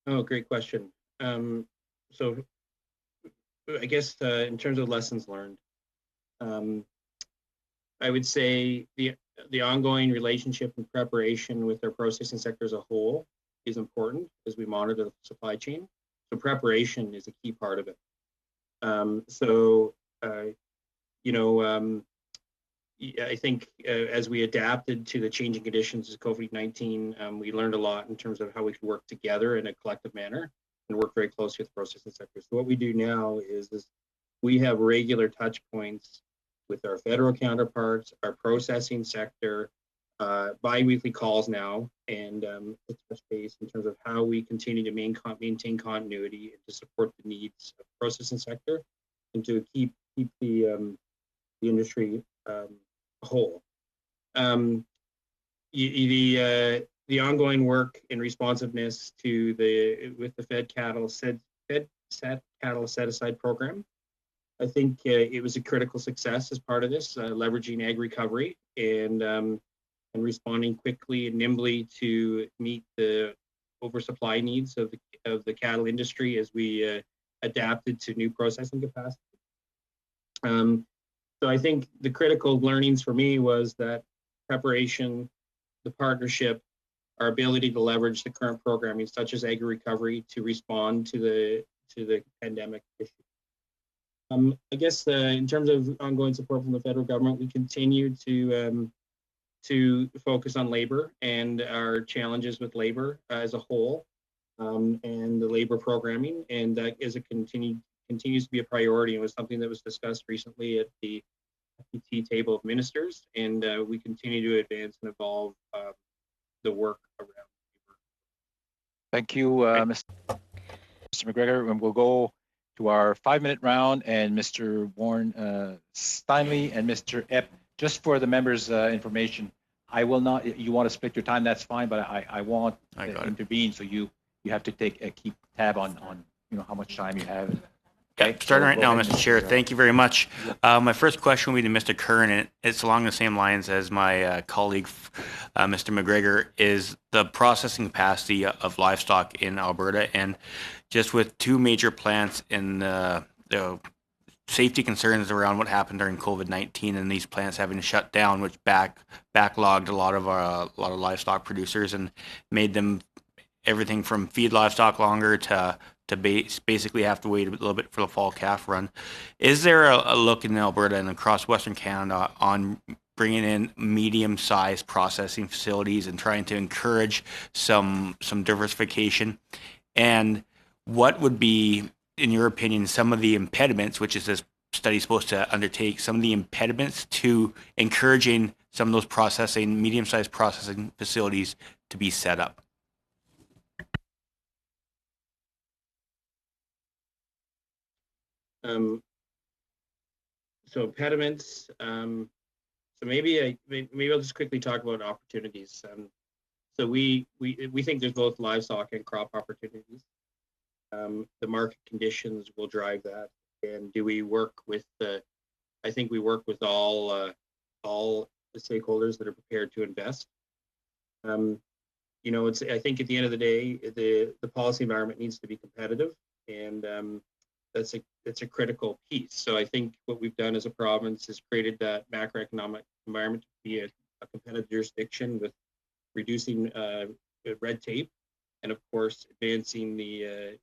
Oh, great question. So I guess in terms of lessons learned, I would say the ongoing relationship and preparation with our processing sector as a whole is important as we monitor the supply chain. So preparation is a key part of it. I think as we adapted to the changing conditions of COVID-19, we learned a lot in terms of how we could work together in a collective manner and work very closely with the processing sector. So what we do now is we have regular touch points with our federal counterparts, our processing sector, bi-weekly calls now, and to touch base in terms of how we continue to maintain continuity and to support the needs of the processing sector and to keep the industry whole. The ongoing work in responsiveness to with the Fed cattle set aside program, I think it was a critical success as part of this, leveraging ag recovery and responding quickly and nimbly to meet the oversupply needs of the cattle industry as we adapted to new processing capacity. So I think the critical learnings for me was that preparation, the partnership, our ability to leverage the current programming such as Agri-Recovery to respond to the pandemic issue. I guess in terms of ongoing support from the federal government, we continue to focus on labor and our challenges with labor as a whole, and the labor programming, and that continues to be a priority and was something that was discussed recently at the FPT table of ministers, and we continue to advance and evolve the work around labor. Thank you, Mr. McGregor, and we'll go to our 5-minute round, and Mr. Warren Steinley and Mr. Epp, just for the members' information, I will not, you want to split your time, that's fine, but I won't intervene, so you have to keep tab on how much time you have. Okay, starting right now, Mr. Chair. Thank you very much. My first question will be to Mr. Curran, and it's along the same lines as my colleague, Mr. McGregor, is the processing capacity of livestock in Alberta, and just with two major plants and the safety concerns around what happened during COVID-19 and these plants having to shut down, which backlogged a lot of livestock producers and made them everything from feed livestock longer to basically have to wait a little bit for the fall calf run. Is there a look in Alberta and across Western Canada on bringing in medium-sized processing facilities and trying to encourage some diversification? And what would be, in your opinion, some of the impediments, which is this study supposed to undertake, some of the impediments to encouraging some of those medium-sized processing facilities to be set up? So impediments. So maybe I'll just quickly talk about opportunities. So we think there's both livestock and crop opportunities. The market conditions will drive that. And do we work with I think we work with all the stakeholders that are prepared to invest. I think at the end of the day, the policy environment needs to be competitive, and that's a critical piece. So I think what we've done as a province is created that macroeconomic environment to be a competitive jurisdiction with reducing red tape, and of course advancing a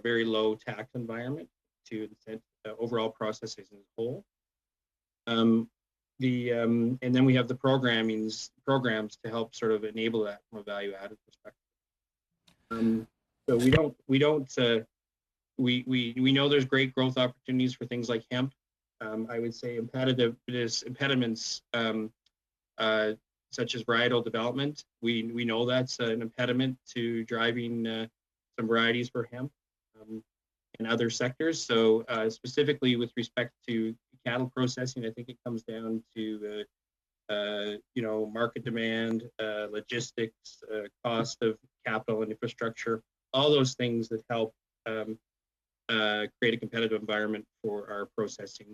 very low tax environment to incent overall processes as a whole. And then we have the programs to help sort of enable that from a value-added perspective. So we know there's great growth opportunities for things like hemp. I would say impediments such as varietal development. We know that's an impediment to driving some varieties for hemp in other sectors. So specifically with respect to cattle processing, I think it comes down to market demand, logistics, cost of capital and infrastructure, all those things that help create a competitive environment for our processing.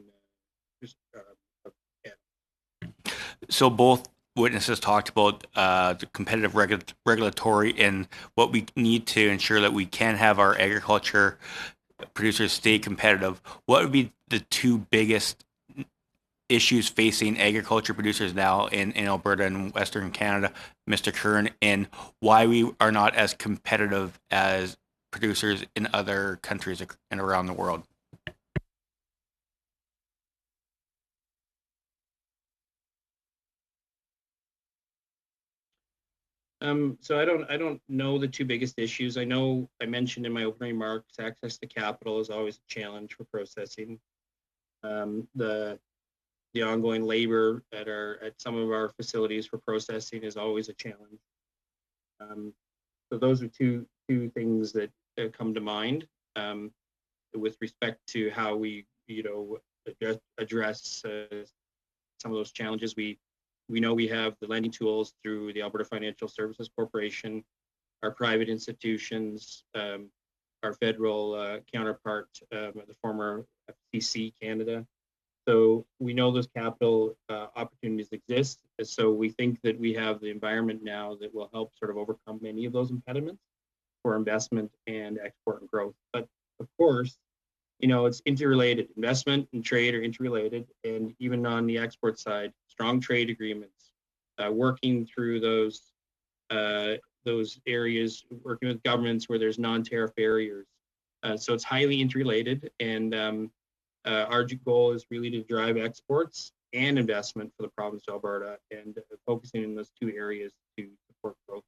So both witnesses talked about the competitive regulatory and what we need to ensure that we can have our agriculture producers stay competitive. What would be the two biggest issues facing agriculture producers now in Alberta and Western Canada, Mr. Kern, and why we are not as competitive as producers in other countries and around the world? So I don't know the two biggest issues. I know I mentioned in my opening remarks, access to capital is always a challenge for processing. The ongoing labor at some of our facilities for processing is always a challenge. So those are two things that come to mind with respect to how we address some of those challenges. We know we have the lending tools through the Alberta Financial Services Corporation, our private institutions, our federal counterpart, the former FCC Canada. So we know those capital opportunities exist. So we think that we have the environment now that will help sort of overcome many of those impediments for investment and export and growth. But of course, it's interrelated. Investment and trade are interrelated. And even on the export side, strong trade agreements, working through those areas, working with governments where there's non-tariff barriers. So it's highly interrelated. And our goal is really to drive exports and investment for the province of Alberta, and focusing in those two areas to support growth.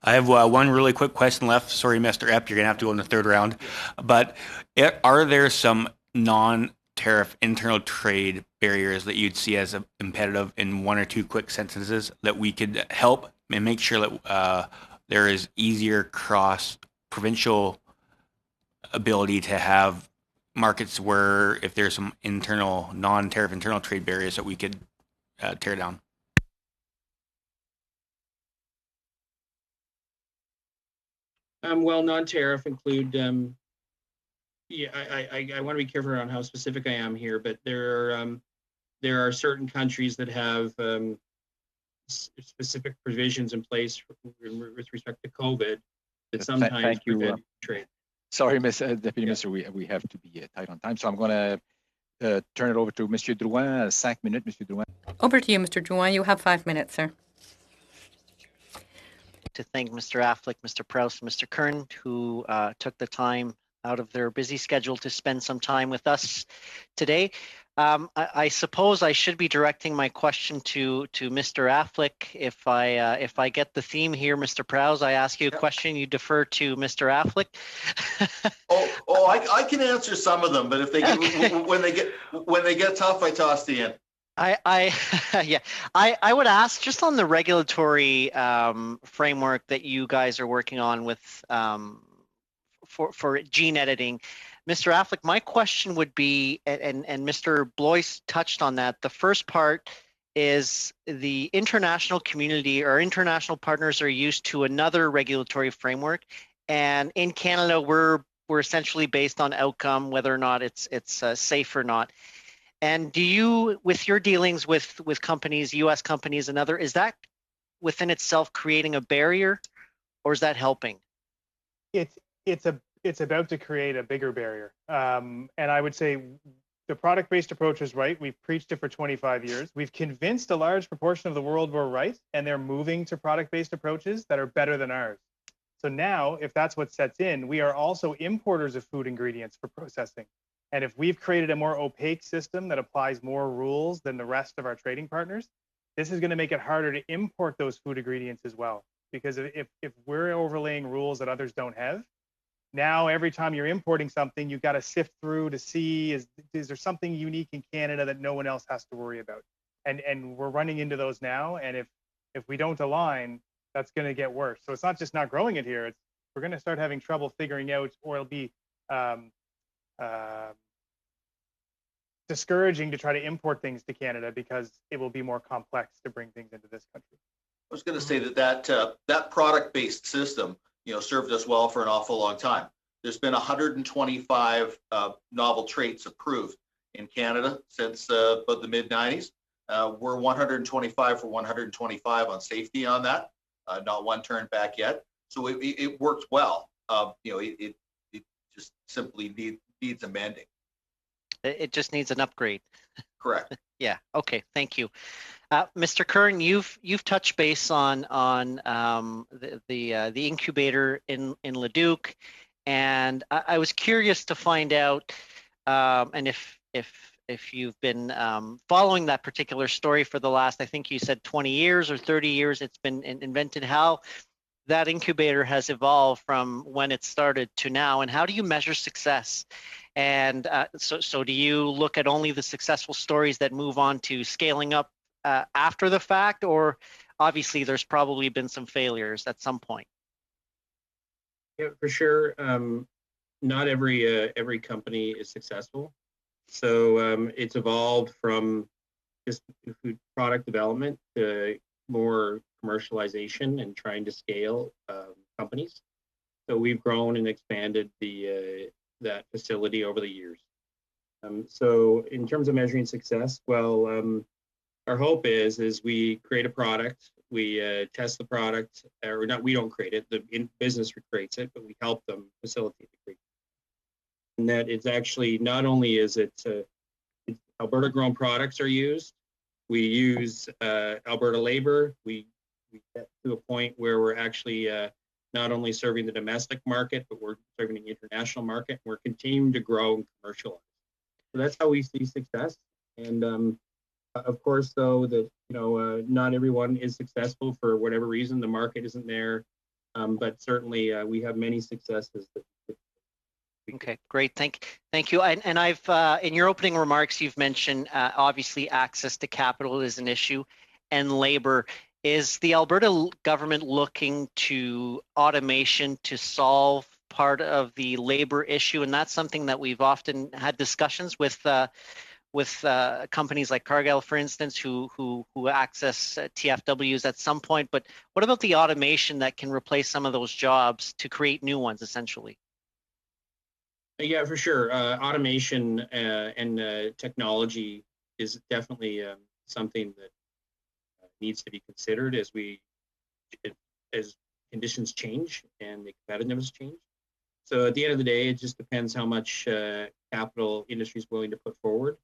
I have one really quick question left. Sorry, Mr. Epp, you're going to have to go in the third round. But are there some non-tariff internal trade barriers that you'd see as imperative in one or two quick sentences that we could help and make sure that there is easier cross-provincial ability to have markets where if there's some internal, non-tariff internal trade barriers that we could tear down? Well, non-tariff include, I want to be careful around how specific I am here, but there are certain countries that have specific provisions in place with respect to COVID that sometimes prevent trade. Sorry, Deputy Minister, we have to be tight on time, so I'm going to turn it over to Monsieur Drouin. 5 minutes, Monsieur Drouin. Over to you, Mr. Drouin. You have 5 minutes, sir. To thank Mr. Affleck, Mr. Prowse, Mr. Kern, who took the time out of their busy schedule to spend some time with us today. I suppose I should be directing my question to Mr. Affleck. If I get the theme here, Mr. Prowse, I ask you a question, you defer to Mr. Affleck. I can answer some of them, but if they get, when they get tough, I toss the end. I would ask just on the regulatory framework that you guys are working on with for gene editing. Mr. Affleck, my question would be, and Mr. Blois touched on that, the first part is the international community or international partners are used to another regulatory framework, and in Canada we're essentially based on outcome, whether or not it's safe or not. And do you, with your dealings with companies, U.S. companies and other, is that within itself creating a barrier, or is that helping? It's about to create a bigger barrier. And I would say the product-based approach is right. We've preached it for 25 years. We've convinced a large proportion of the world we're right, and they're moving to product-based approaches that are better than ours. So now, if that's what sets in, we are also importers of food ingredients for processing. And if we've created a more opaque system that applies more rules than the rest of our trading partners, this is going to make it harder to import those food ingredients as well. Because if we're overlaying rules that others don't have, now every time you're importing something, you've got to sift through to see, is there something unique in Canada that no one else has to worry about? And we're running into those now. And if we don't align, that's going to get worse. So it's not just not growing it here. We're going to start having trouble figuring out, or it'll be discouraging to try to import things to Canada because it will be more complex to bring things into this country. I was going to say that product-based system, served us well for an awful long time. There's been 125 novel traits approved in Canada since about the mid-90s. We're 125 for 125 on safety on that. Not one turned back yet. So it worked well. It just simply needs amending. It just needs an upgrade. Correct. Yeah. Okay. Thank you, Mr. Kern. You've touched base on the incubator in Leduc, and I was curious to find out, and if you've been following that particular story for the last, I think you said 20 years or 30 years, it's been invented, how that incubator has evolved from when it started to now, and how do you measure success? And so do you look at only the successful stories that move on to scaling up after the fact, or obviously there's probably been some failures at some point? Yeah, for sure. Not every company is successful. So it's evolved from just food product development to more commercialization and trying to scale companies. So we've grown and expanded that facility over the years. So in terms of measuring success, well, our hope is we create a product, we test the product, or not, we don't create it, the business creates it, but we help them facilitate the creation. And that it's actually, not only is it Alberta grown products are used, we use Alberta labor, we get to a point where we're actually not only serving the domestic market, but we're serving the international market. We're continuing to grow and commercialize. So that's how we see success. And of course, though, that not everyone is successful for whatever reason. The market isn't there, but certainly we have many successes. Okay, great. Thank you. And I've in your opening remarks, you've mentioned obviously access to capital is an issue, and labor. Is the Alberta government looking to automation to solve part of the labor issue? And that's something that we've often had discussions with companies like Cargill, for instance, who access TFWs at some point. But what about the automation that can replace some of those jobs to create new ones, essentially? Yeah, for sure. Automation and technology is definitely something that needs to be considered as conditions change and the competitiveness change. So at the end of the day, it just depends how much capital industry is willing to put forward,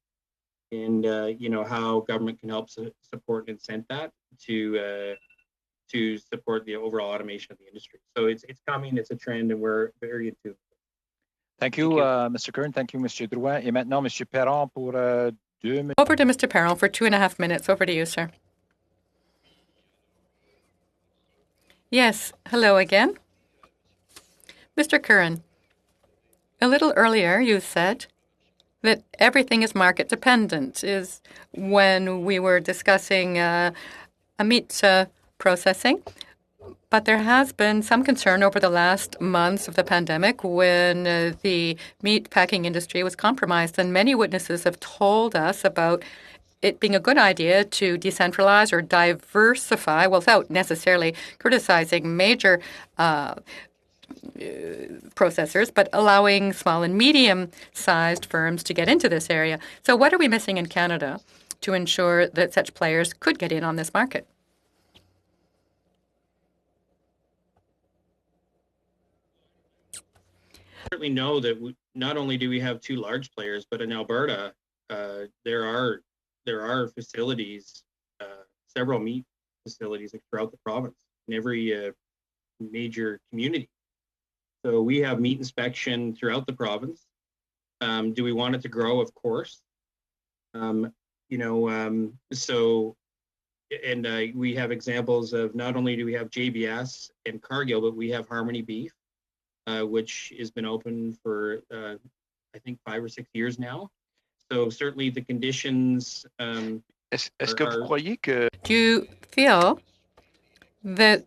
and how government can help support and incent that to support the overall automation of the industry. So it's coming, it's a trend, and we're very in tune. Thank you, Mr. Kern. Thank you, Mr. Drouin. Et maintenant, Mr. Perron pour 2 minutes. Over to Mr. Perron for 2.5 minutes. Over to you, sir. Yes, hello again. Mr. Curran, a little earlier you said that everything is market dependent, is when we were discussing a meat processing. But there has been some concern over the last months of the pandemic when the meat packing industry was compromised, and many witnesses have told us about it being a good idea to decentralize or diversify without necessarily criticizing major processors, but allowing small and medium-sized firms to get into this area. So what are we missing in Canada to ensure that such players could get in on this market? Certainly know that not only do we have 2 large players, but in Alberta, there are facilities, several meat facilities throughout the province in every major community. So we have meat inspection throughout the province. Do we want it to grow? Of course. We have examples of not only do we have JBS and Cargill, but we have Harmony Beef, which has been open for I think 5 or 6 years now. So certainly the conditions. Est-ce que vous croyez que... Do you feel that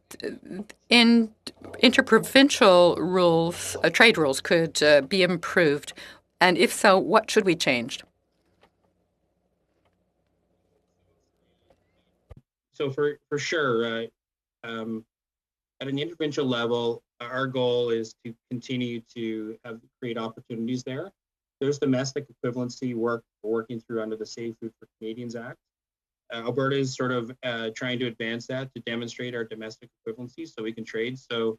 interprovincial rules, trade rules, could be improved? And if so, what should we change? So for sure, at an interprovincial level, our goal is to continue to create opportunities there. There's domestic equivalency work we're working through under the Safe Food for Canadians Act. Alberta is sort of trying to advance that to demonstrate our domestic equivalency so we can trade. So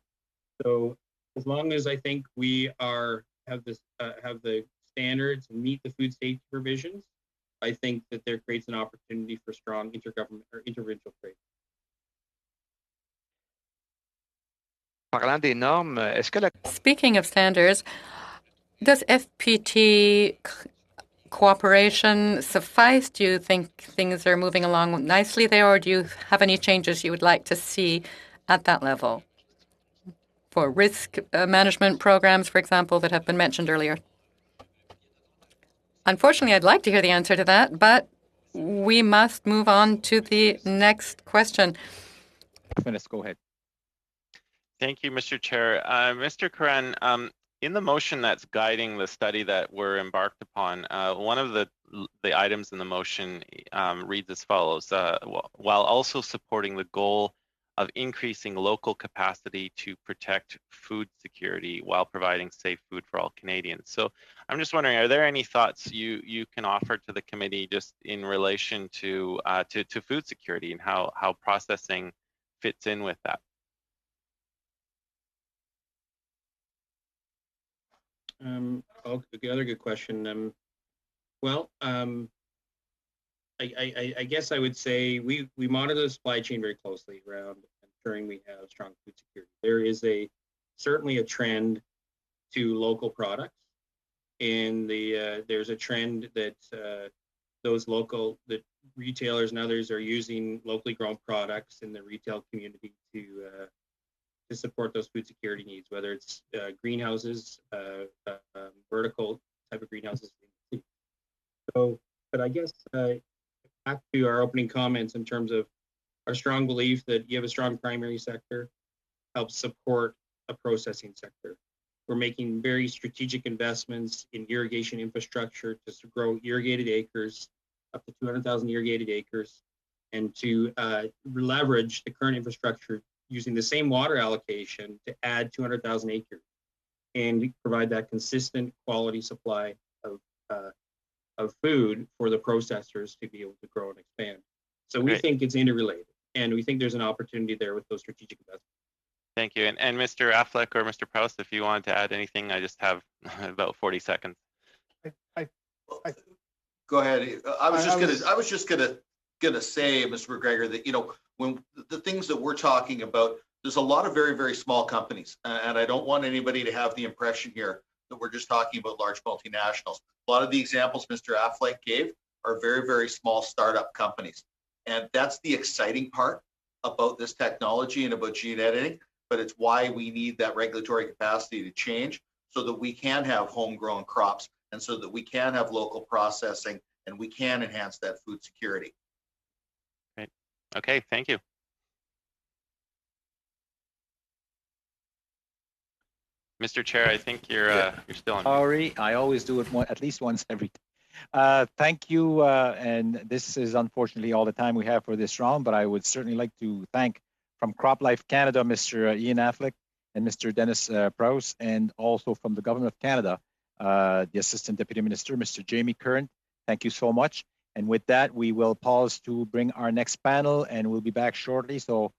as long as I think we have the standards and meet the food safety provisions, I think that there creates an opportunity for strong intergovernment or interprovincial trade. Parlant des normes, est-ce que la Speaking of standards, does FPT cooperation suffice? Do you think things are moving along nicely there, or do you have any changes you would like to see at that level for risk management programs, for example, that have been mentioned earlier? Unfortunately, I'd like to hear the answer to that, but we must move on to the next question. Minutes, go ahead. Thank you, Mr. Chair. Mr. Curran, in the motion that's guiding the study that we're embarked upon, one of the items in the motion reads as follows: while also supporting the goal of increasing local capacity to protect food security while providing safe food for all Canadians. So I'm just wondering, are there any thoughts you can offer to the committee just in relation to food security and how processing fits in with that? Another good question. I guess I would say we monitor the supply chain very closely around ensuring we have strong food security. There is certainly a trend to local products, and there's a trend that that retailers and others are using locally grown products in the retail community to support those food security needs, whether it's greenhouses, vertical type of greenhouses. So, but I guess back to our opening comments in terms of our strong belief that you have a strong primary sector helps support a processing sector. We're making very strategic investments in irrigation infrastructure to grow irrigated acres, up to 200,000 irrigated acres, and to leverage the current infrastructure using the same water allocation to add 200,000 acres and provide that consistent quality supply of food for the processors to be able to grow and expand. So we think it's interrelated, and we think there's an opportunity there with those strategic investments. Thank you. And Mr. Affleck or Mr. Prowse, if you wanted to add anything, I just have about 40 seconds. Go ahead. I was just gonna say, Mr. McGregor, that when the things that we're talking about, there's a lot of very, very small companies, and I don't want anybody to have the impression here that we're just talking about large multinationals. A lot of the examples Mr. Affleck gave are very, very small startup companies, and that's the exciting part about this technology and about gene editing. But it's why we need that regulatory capacity to change so that we can have homegrown crops and so that we can have local processing and we can enhance that food security. Great. Okay, thank you. Mr. Chair, I think you're still on. Sorry, I always do it at least once every thank you, and this is unfortunately all the time we have for this round, but I would certainly like to thank from CropLife Canada, Mr. Ian Affleck and Mr. Dennis Prowse, and also from the Government of Canada, the Assistant Deputy Minister, Mr. Jamie Curran. Thank you so much. And with that, we will pause to bring our next panel, and we'll be back shortly, so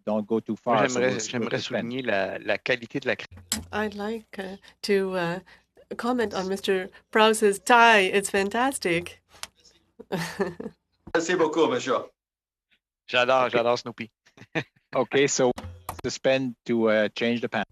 don't go too far. J'aimerais souligner la qualité de la. I'd like to comment on Mr. Prowse's tie. It's fantastic. Merci beaucoup, monsieur. J'adore Snoopy. Okay, so suspend to change the panel.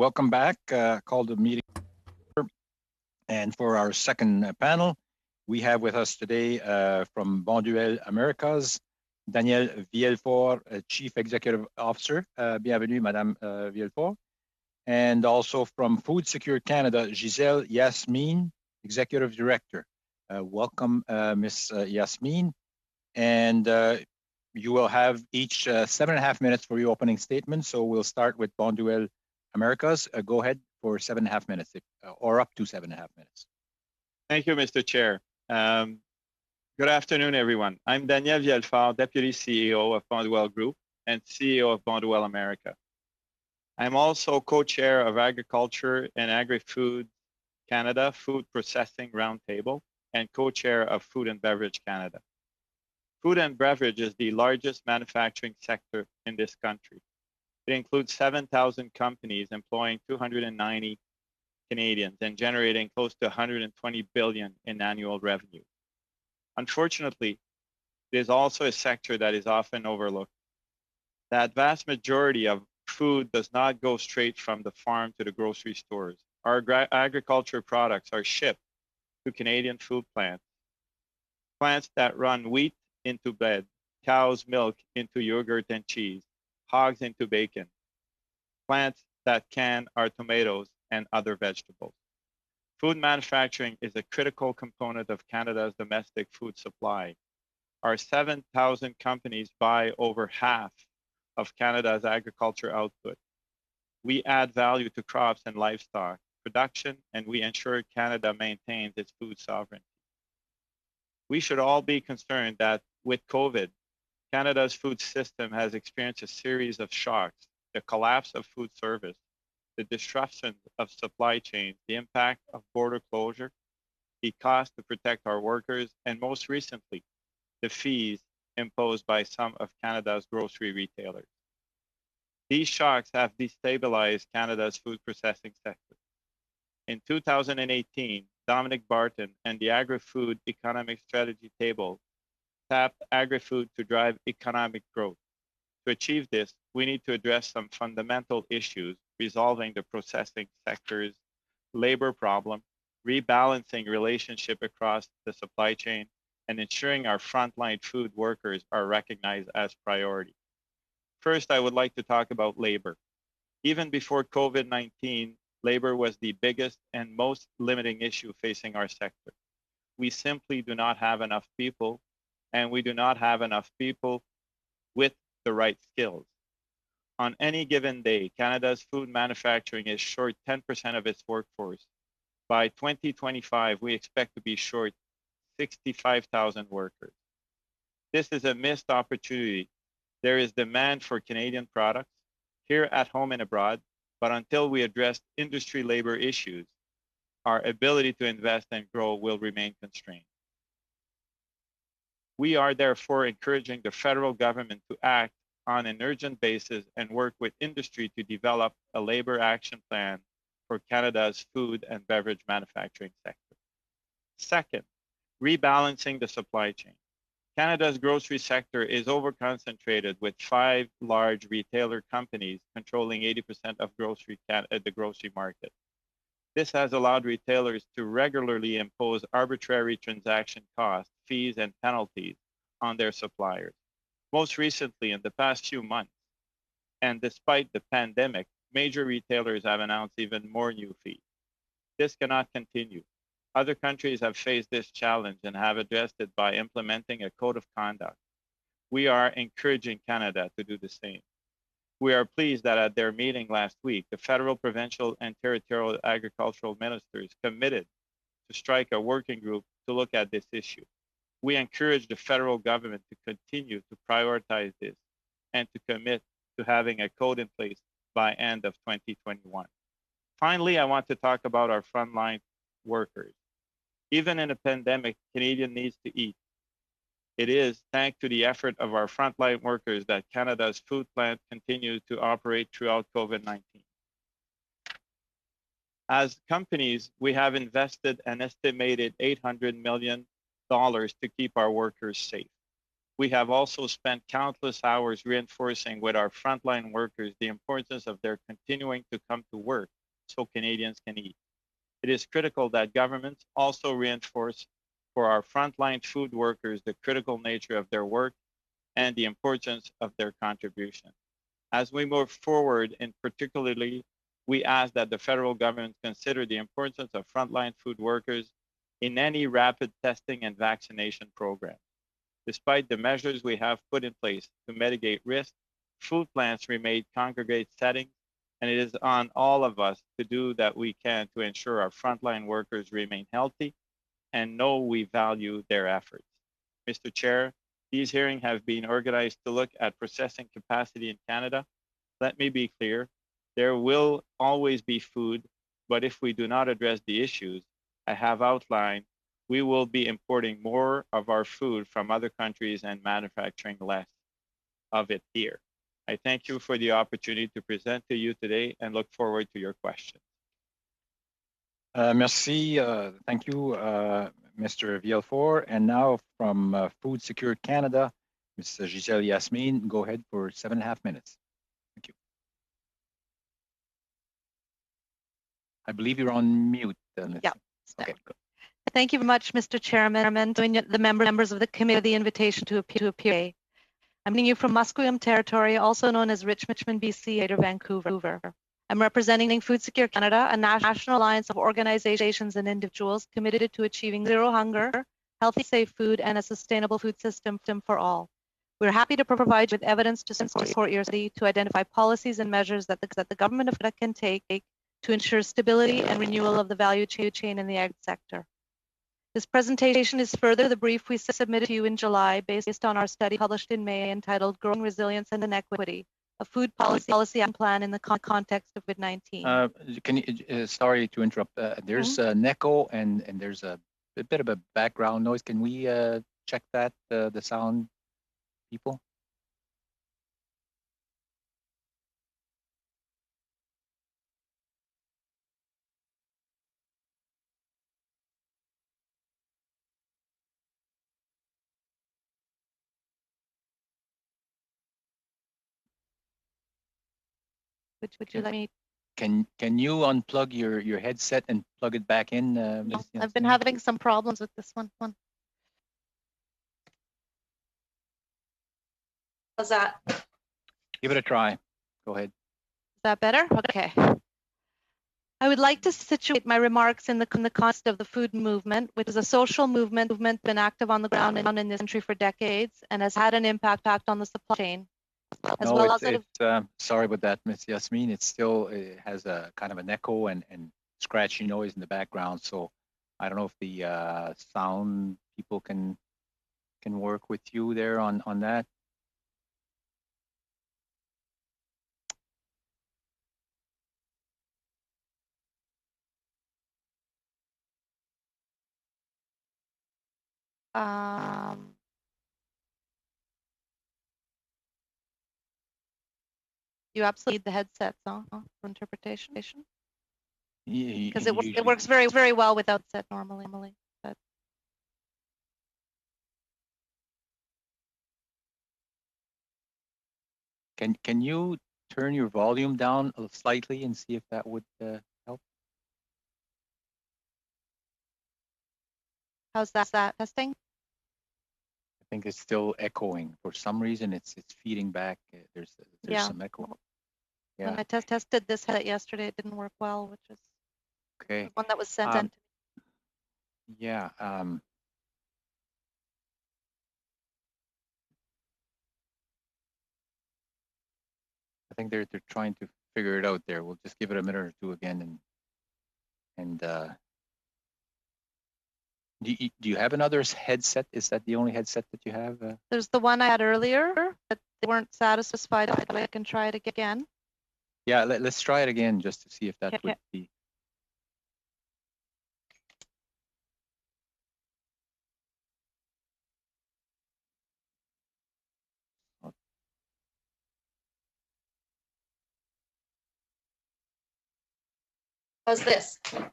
Welcome back. Call the meeting. And for our second panel, we have with us today from Bonduelle Americas, Danielle Villefort, Chief Executive Officer. Bienvenue, Madame Villefort. And also from Food Secure Canada, Giselle Yasmin, Executive Director. Welcome, Ms. Yasmin. And you will have each 7.5 minutes for your opening statement. So we'll start with Bonduelle Americas. Go ahead for 7.5 minutes, or up to 7.5 minutes. Thank you, Mr. Chair. Good afternoon, everyone. I'm Danielle Villefort, Deputy CEO of Bonduelle Group and CEO of Bonduelle America. I'm also co-chair of Agriculture and Agri-Food Canada Food Processing Roundtable and co-chair of Food and Beverage Canada. Food and beverage is the largest manufacturing sector in this country. It includes 7,000 companies employing 290 Canadians and generating close to 120 billion in annual revenue. Unfortunately, it is also a sector that is often overlooked. That vast majority of food does not go straight from the farm to the grocery stores. Our agriculture products are shipped to Canadian food plants, plants that run wheat into bread, cow's milk into yogurt and cheese, hogs into bacon, plants that can our tomatoes and other vegetables. Food manufacturing is a critical component of Canada's domestic food supply. Our 7,000 companies buy over half of Canada's agriculture output. We add value to crops and livestock production, and we ensure Canada maintains its food sovereignty. We should all be concerned that with COVID, Canada's food system has experienced a series of shocks: the collapse of food service, the disruption of supply chains, the impact of border closure, the cost to protect our workers, and most recently, the fees imposed by some of Canada's grocery retailers. These shocks have destabilized Canada's food processing sector. In 2018, Dominic Barton and the Agri-Food Economic Strategy Table tapped Agri-Food to drive economic growth. To achieve this, we need to address some fundamental issues, resolving the processing sector's labor problem, rebalancing relationship across the supply chain, and ensuring our frontline food workers are recognized as priority. First, I would like to talk about labor. Even before COVID-19, labor was the biggest and most limiting issue facing our sector. We simply do not have enough people, and we do not have enough people with the right skills. On any given day, Canada's food manufacturing is short 10% of its workforce. By 2025, we expect to be short 65,000 workers. This is a missed opportunity. There is demand for Canadian products here at home and abroad, but until we address industry labor issues, our ability to invest and grow will remain constrained. We are therefore encouraging the federal government to act on an urgent basis and work with industry to develop a labor action plan for Canada's food and beverage manufacturing sector. Second, rebalancing the supply chain. Canada's grocery sector is over-concentrated with 5 large retailer companies controlling 80% of the grocery market. This has allowed retailers to regularly impose arbitrary transaction costs, fees, and penalties on their suppliers. Most recently, in the past few months, and despite the pandemic, major retailers have announced even more new fees. This cannot continue. Other countries have faced this challenge and have addressed it by implementing a code of conduct. We are encouraging Canada to do the same. We are pleased that at their meeting last week, the federal, provincial, and territorial agricultural ministers committed to strike a working group to look at this issue. We encourage the federal government to continue to prioritize this and to commit to having a code in place by end of 2021. Finally, I want to talk about our frontline workers. Even in a pandemic, Canadian needs to eat. It is thanks to the effort of our frontline workers that Canada's food plant continues to operate throughout COVID-19. As companies, we have invested an estimated $800 million to keep our workers safe. We have also spent countless hours reinforcing with our frontline workers the importance of their continuing to come to work so Canadians can eat. It is critical that governments also reinforce for our frontline food workers the critical nature of their work and the importance of their contribution. As we move forward, and particularly, we ask that the federal government consider the importance of frontline food workers in any rapid testing and vaccination program. Despite the measures we have put in place to mitigate risk, food plants remain congregate settings, and it is on all of us to do that we can to ensure our frontline workers remain healthy and know we value their efforts. Mr. Chair, these hearings have been organized to look at processing capacity in Canada. Let me be clear, there will always be food, but if we do not address the issues I have outlined, we will be importing more of our food from other countries and manufacturing less of it here. I thank you for the opportunity to present to you today and look forward to your questions. Merci. Thank you, Mr. Vielfort. And now from Food Secure Canada, Ms. Giselle Yasmin, go ahead for 7.5 minutes. Thank you. I believe you're on mute. Yeah. Okay, good. Thank you very much, Mr. Chairman, the members of the committee, the invitation to appear. I'm meeting you from Musqueam Territory, also known as Richmond, BC, Greater Vancouver. I'm representing Food Secure Canada, a national alliance of organizations and individuals committed to achieving zero hunger, healthy, safe food, and a sustainable food system for all. We're happy to provide you with evidence to support your study to identify policies and measures that the government of Canada can take to ensure stability and renewal of the value chain in the ag sector. This presentation is further the brief we submitted to you in July based on our study published in May entitled Growing Resilience and Inequity, a food policy plan in the context of COVID-19. Can you, sorry to interrupt, there's an echo and there's a bit of a background noise. Can we check that, the sound people? Would you let me? Can you unplug your headset and plug it back in? I've been having some problems with this one. How's that? Give it a try. Go ahead. that better? Okay. I would like to situate my remarks in the context of the food movement, which is a social movement been active on the ground in this country for decades and has had an impact on the supply chain. As No, well it's sorry about that, Ms. Yasmin. It has a kind of an echo and scratchy noise in the background. So I don't know if the sound people can work with you there on that. You absolutely need the headsets on for interpretation, because it Usually, works very well without set normally. But can you turn your volume down slightly and see if that would help? how's that testing? I think it's still echoing for some reason. It's feeding back. There's Yeah. some echo. When Yeah. I tested this headset yesterday, it didn't work well, which is Okay. the one that was sent in. Yeah. I think they're trying to figure it out there. We'll just give it a minute or two again, and do you have another headset? Is that the only headset that you have? There's the one I had earlier, but they weren't satisfied. I can try it again. Yeah, let's try it again just to see if that would be. How's this? You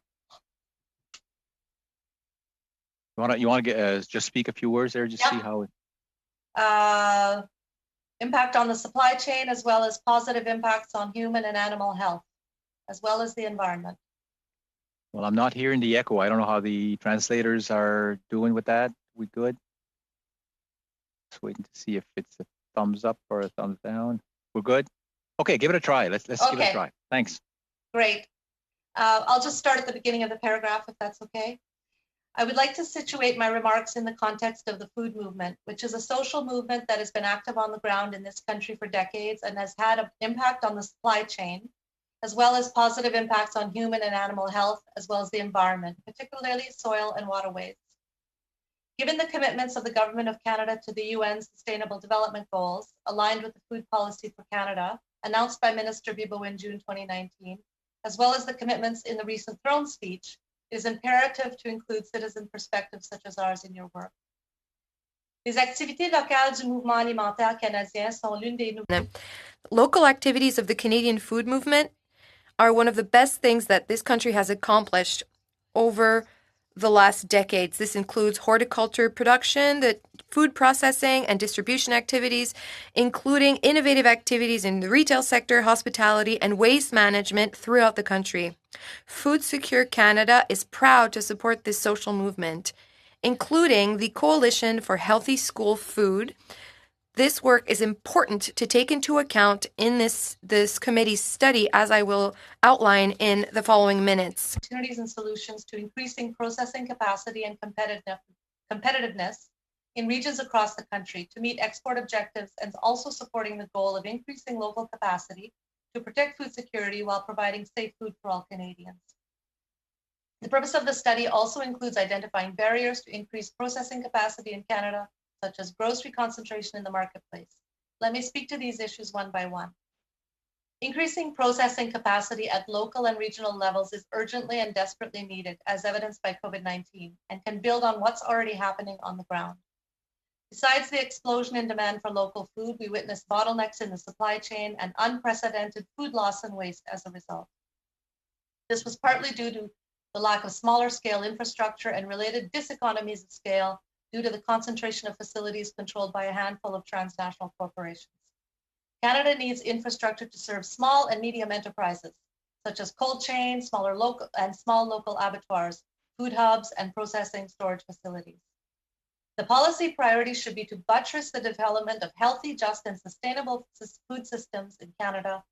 want to just speak a few words there, just see how it. Impact on the supply chain, as well as positive impacts on human and animal health, as well as the environment. Well, I'm not hearing the echo. I don't know how the translators are doing with that. We good? Just waiting to see if it's a thumbs up or a thumbs down. We're good? Okay, give it a try. Let's give it a try. Thanks. Great. I'll just start at the beginning of the paragraph, if that's okay. I would like to situate my remarks in the context of the food movement, which is a social movement that has been active on the ground in this country for decades and has had an impact on the supply chain, as well as positive impacts on human and animal health, as well as the environment, particularly soil and waterways. Given the commitments of the Government of Canada to the UN Sustainable Development Goals, aligned with the Food Policy for Canada, announced by Minister Bibeau in June 2019, as well as the commitments in the recent throne speech, it is imperative to include citizen perspectives such as ours in your work. Les activités locales du mouvement alimentaire canadien sont l'une des nouvelles. Local activities of the Canadian food movement are one of the best things that this country has accomplished over the last decades. This includes horticulture production, the food processing and distribution activities, including innovative activities in the retail sector, hospitality, and waste management throughout the country. Food Secure Canada is proud to support this social movement, including the Coalition for Healthy School Food. This work is important to take into account in this committee's study, as I will outline in the following minutes. Opportunities and solutions to increasing processing capacity and competitiveness in regions across the country to meet export objectives, and also supporting the goal of increasing local capacity to protect food security while providing safe food for all Canadians. The purpose of the study also includes identifying barriers to increase processing capacity in Canada, such as grocery concentration in the marketplace. Let me speak to these issues one by one. Increasing processing capacity at local and regional levels is urgently and desperately needed, as evidenced by COVID-19, and can build on what's already happening on the ground. Besides the explosion in demand for local food, we witnessed bottlenecks in the supply chain and unprecedented food loss and waste as a result. This was partly due to the lack of smaller scale infrastructure and related diseconomies of scale due to the concentration of facilities controlled by a handful of transnational corporations. Canada needs infrastructure to serve small and medium enterprises, such as cold chains, small local abattoirs, food hubs, and processing storage facilities. The policy priority should be to buttress the development of healthy, just, and sustainable food systems in Canada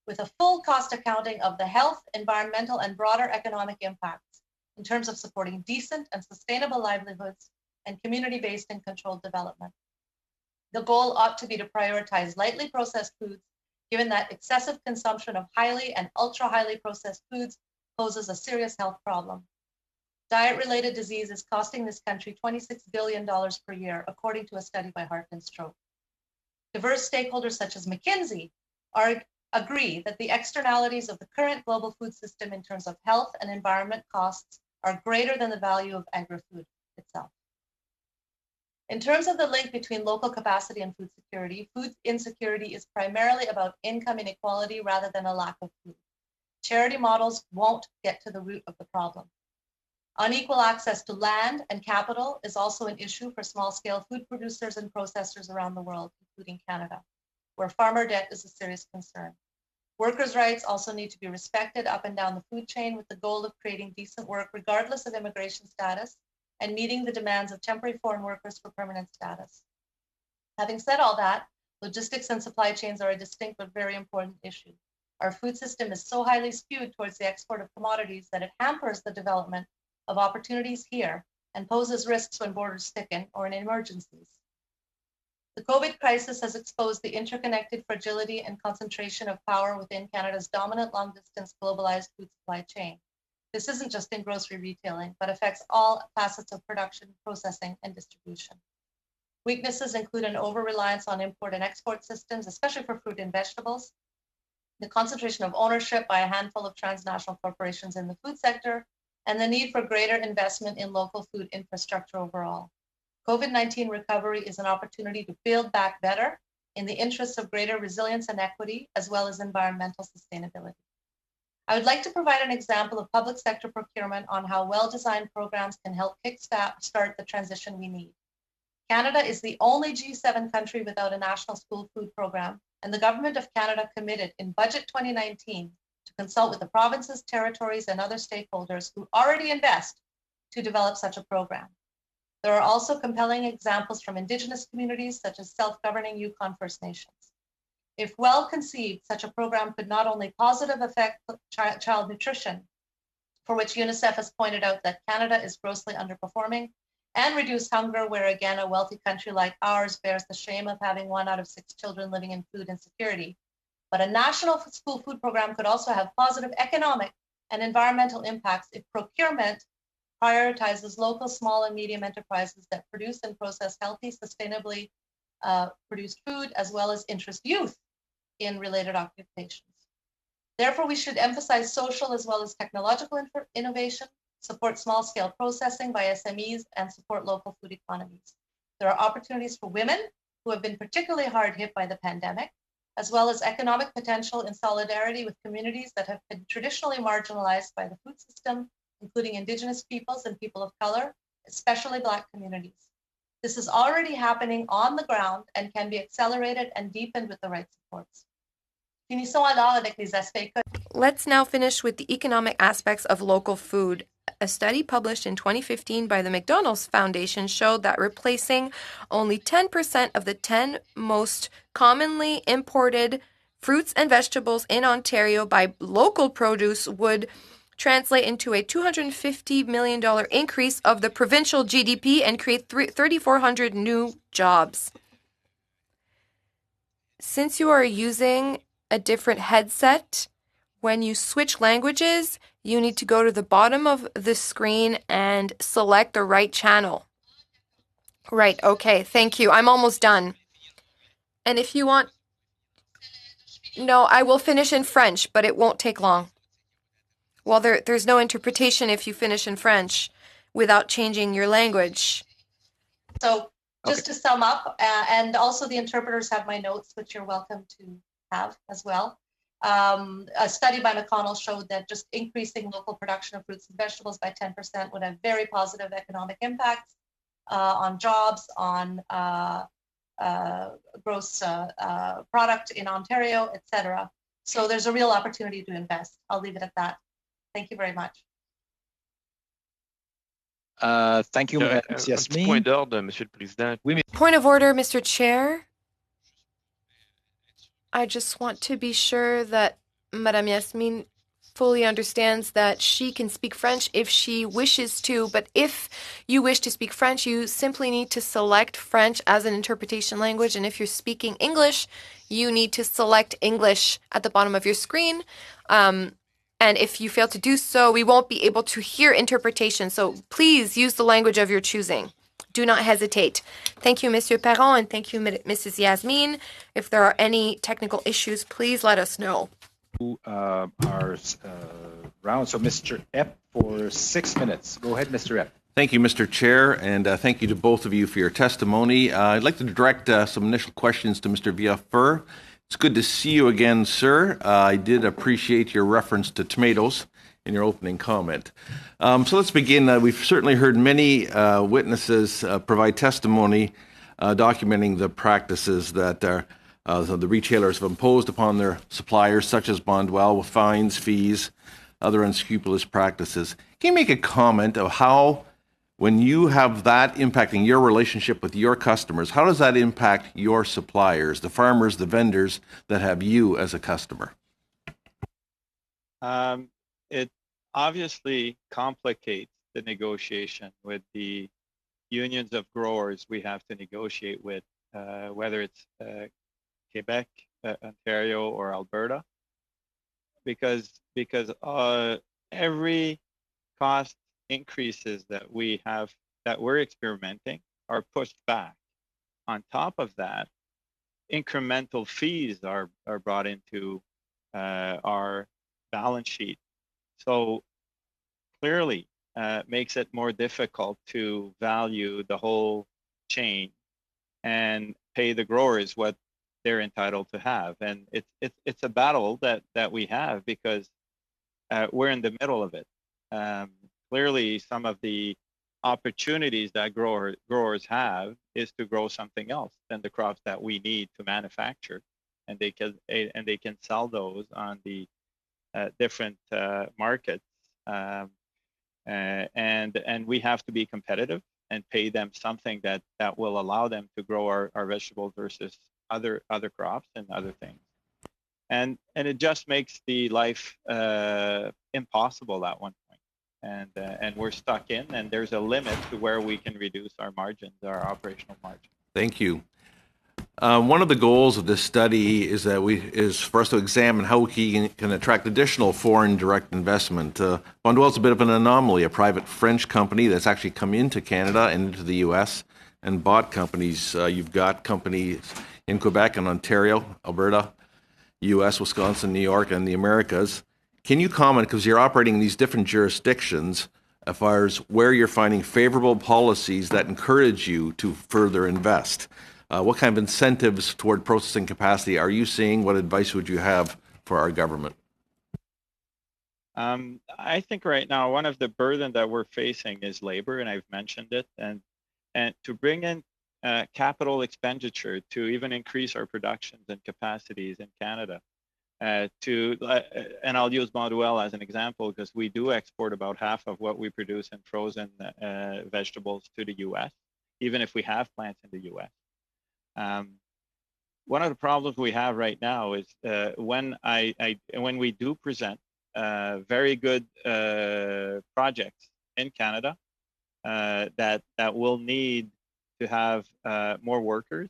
with a full cost accounting of the health, environmental, and broader economic impacts in terms of supporting decent and sustainable livelihoods and community-based and controlled development. The goal ought to be to prioritize lightly processed foods, given that excessive consumption of highly and ultra-highly processed foods poses a serious health problem. Diet-related disease is costing this country $26 billion per year, according to a study by Heart and Stroke. Diverse stakeholders such as McKinsey agree that the externalities of the current global food system in terms of health and environment costs are greater than the value of agri-food itself. In terms of the link between local capacity and food insecurity is primarily about income inequality rather than a lack of food. Charity models won't get to the root of the problem. Unequal access to land and capital is also an issue for small-scale food producers and processors around the world, including Canada, where farmer debt is a serious concern. Workers' rights also need to be respected up and down the food chain with the goal of creating decent work regardless of immigration status and meeting the demands of temporary foreign workers for permanent status. Having said all that, logistics and supply chains are a distinct but very important issue. Our food system is so highly skewed towards the export of commodities that it hampers the development of opportunities here and poses risks when borders thicken or in emergencies. The COVID crisis has exposed the interconnected fragility and concentration of power within Canada's dominant long-distance globalized food supply chain. This isn't just in grocery retailing, but affects all facets of production, processing, and distribution. Weaknesses include an over-reliance on import and export systems, especially for fruit and vegetables, the concentration of ownership by a handful of transnational corporations in the food sector, and the need for greater investment in local food infrastructure overall. COVID-19 recovery is an opportunity to build back better in the interests of greater resilience and equity, as well as environmental sustainability. I would like to provide an example of public sector procurement on how well-designed programs can help kickstart the transition we need. Canada is the only G7 country without a national school food program, and the Government of Canada committed in Budget 2019 to consult with the provinces, territories, and other stakeholders who already invest to develop such a program. There are also compelling examples from Indigenous communities, such as self-governing Yukon First Nations. If well conceived, such a program could not only positively affect child nutrition, for which UNICEF has pointed out that Canada is grossly underperforming, and reduce hunger, where again, a wealthy country like ours bears the shame of having 1 out of 6 children living in food insecurity. But a national school food program could also have positive economic and environmental impacts if procurement prioritizes local small and medium enterprises that produce and process healthy, sustainably produced food, as well as interest youth in related occupations. Therefore, we should emphasize social as well as technological innovation, support small-scale processing by SMEs, and support local food economies. There are opportunities for women who have been particularly hard hit by the pandemic, as well as economic potential in solidarity with communities that have been traditionally marginalized by the food system, including Indigenous peoples and people of color, especially Black communities. This is already happening on the ground and can be accelerated and deepened with the right supports. Finissons alors avec les aspects. Let's now finish with the economic aspects of local food. A study published in 2015 by the McDonald's Foundation showed that replacing only 10% of the 10 most commonly imported fruits and vegetables in Ontario by local produce would translate into a $250 million increase of the provincial GDP and create 3,400 new jobs. Since you are using a different headset, when you switch languages, you need to go to the bottom of the screen and select the right channel. Right, okay, thank you. I'm almost done. And if you want... No, I will finish in French, but it won't take long. Well, there's no interpretation if you finish in French without changing your language. So just to sum up, and also the interpreters have my notes, which you're welcome to have as well. A study by McConnell showed that just increasing local production of fruits and vegetables by 10% would have very positive economic impacts on jobs, on gross product in Ontario, etc. So there's a real opportunity to invest. I'll leave it at that. Thank you very much. Thank you, Un petit point d'ordre, Monsieur le Président. Oui, mais... Point of order, Mr. Chair. I just want to be sure that Madame Yasmin fully understands that she can speak French if she wishes to, but if you wish to speak French, you simply need to select French as an interpretation language, and if you're speaking English, you need to select English at the bottom of your screen. And if you fail to do so, we won't be able to hear interpretation, so please use the language of your choosing. Do not hesitate. Thank you, Monsieur Perron, and thank you, Mrs. Yasmin. If there are any technical issues, please let us know. Our round. So Mr. Epp for 6 minutes. Go ahead, Mr. Epp. Thank you, Mr. Chair, and thank you to both of you for your testimony. I'd like to direct some initial questions to Mr. Villafleur. It's good to see you again, sir. I did appreciate your reference to tomatoes in your opening comment. So let's begin. We've certainly heard many witnesses provide testimony documenting the practices that the retailers have imposed upon their suppliers, such as Bonduelle, with fines, fees, other unscrupulous practices. Can you make a comment of how, when you have that impacting your relationship with your customers, how does that impact your suppliers, the farmers, the vendors that have you as a customer? It obviously complicates the negotiation with the unions of growers we have to negotiate with, whether it's Quebec, Ontario, or Alberta, because every cost increases that we're experimenting are pushed back. On top of that, incremental fees are brought into our balance sheet. So clearly makes it more difficult to value the whole chain and pay the growers what they're entitled to have. And it's a battle that we have because we're in the middle of it. Clearly, some of the opportunities that growers have is to grow something else than the crops that we need to manufacture, and they can sell those on the different markets, and we have to be competitive and pay them something that will allow them to grow our vegetables versus other crops and other things. And it just makes the life impossible at one point. And we're stuck in, and there's a limit to where we can reduce our margins, our operational margins. Thank you. One of the goals of this study is for us to examine how we can attract additional foreign direct investment. Bonduelle is a bit of an anomaly, a private French company that's actually come into Canada and into the U.S. and bought companies. You've got companies in Quebec and Ontario, Alberta, U.S., Wisconsin, New York, and the Americas. Can you comment, because you're operating in these different jurisdictions, as far as where you're finding favorable policies that encourage you to further invest? What kind of incentives toward processing capacity are you seeing? What advice would you have for our government? I think right now one of the burden that we're facing is labor, and I've mentioned it, and to bring in capital expenditure to even increase our productions and capacities in Canada. And I'll use Bonduelle as an example because we do export about half of what we produce in frozen vegetables to the U.S., even if we have plants in the U.S. One of the problems we have right now is when we do present very good projects in Canada that will need to have more workers,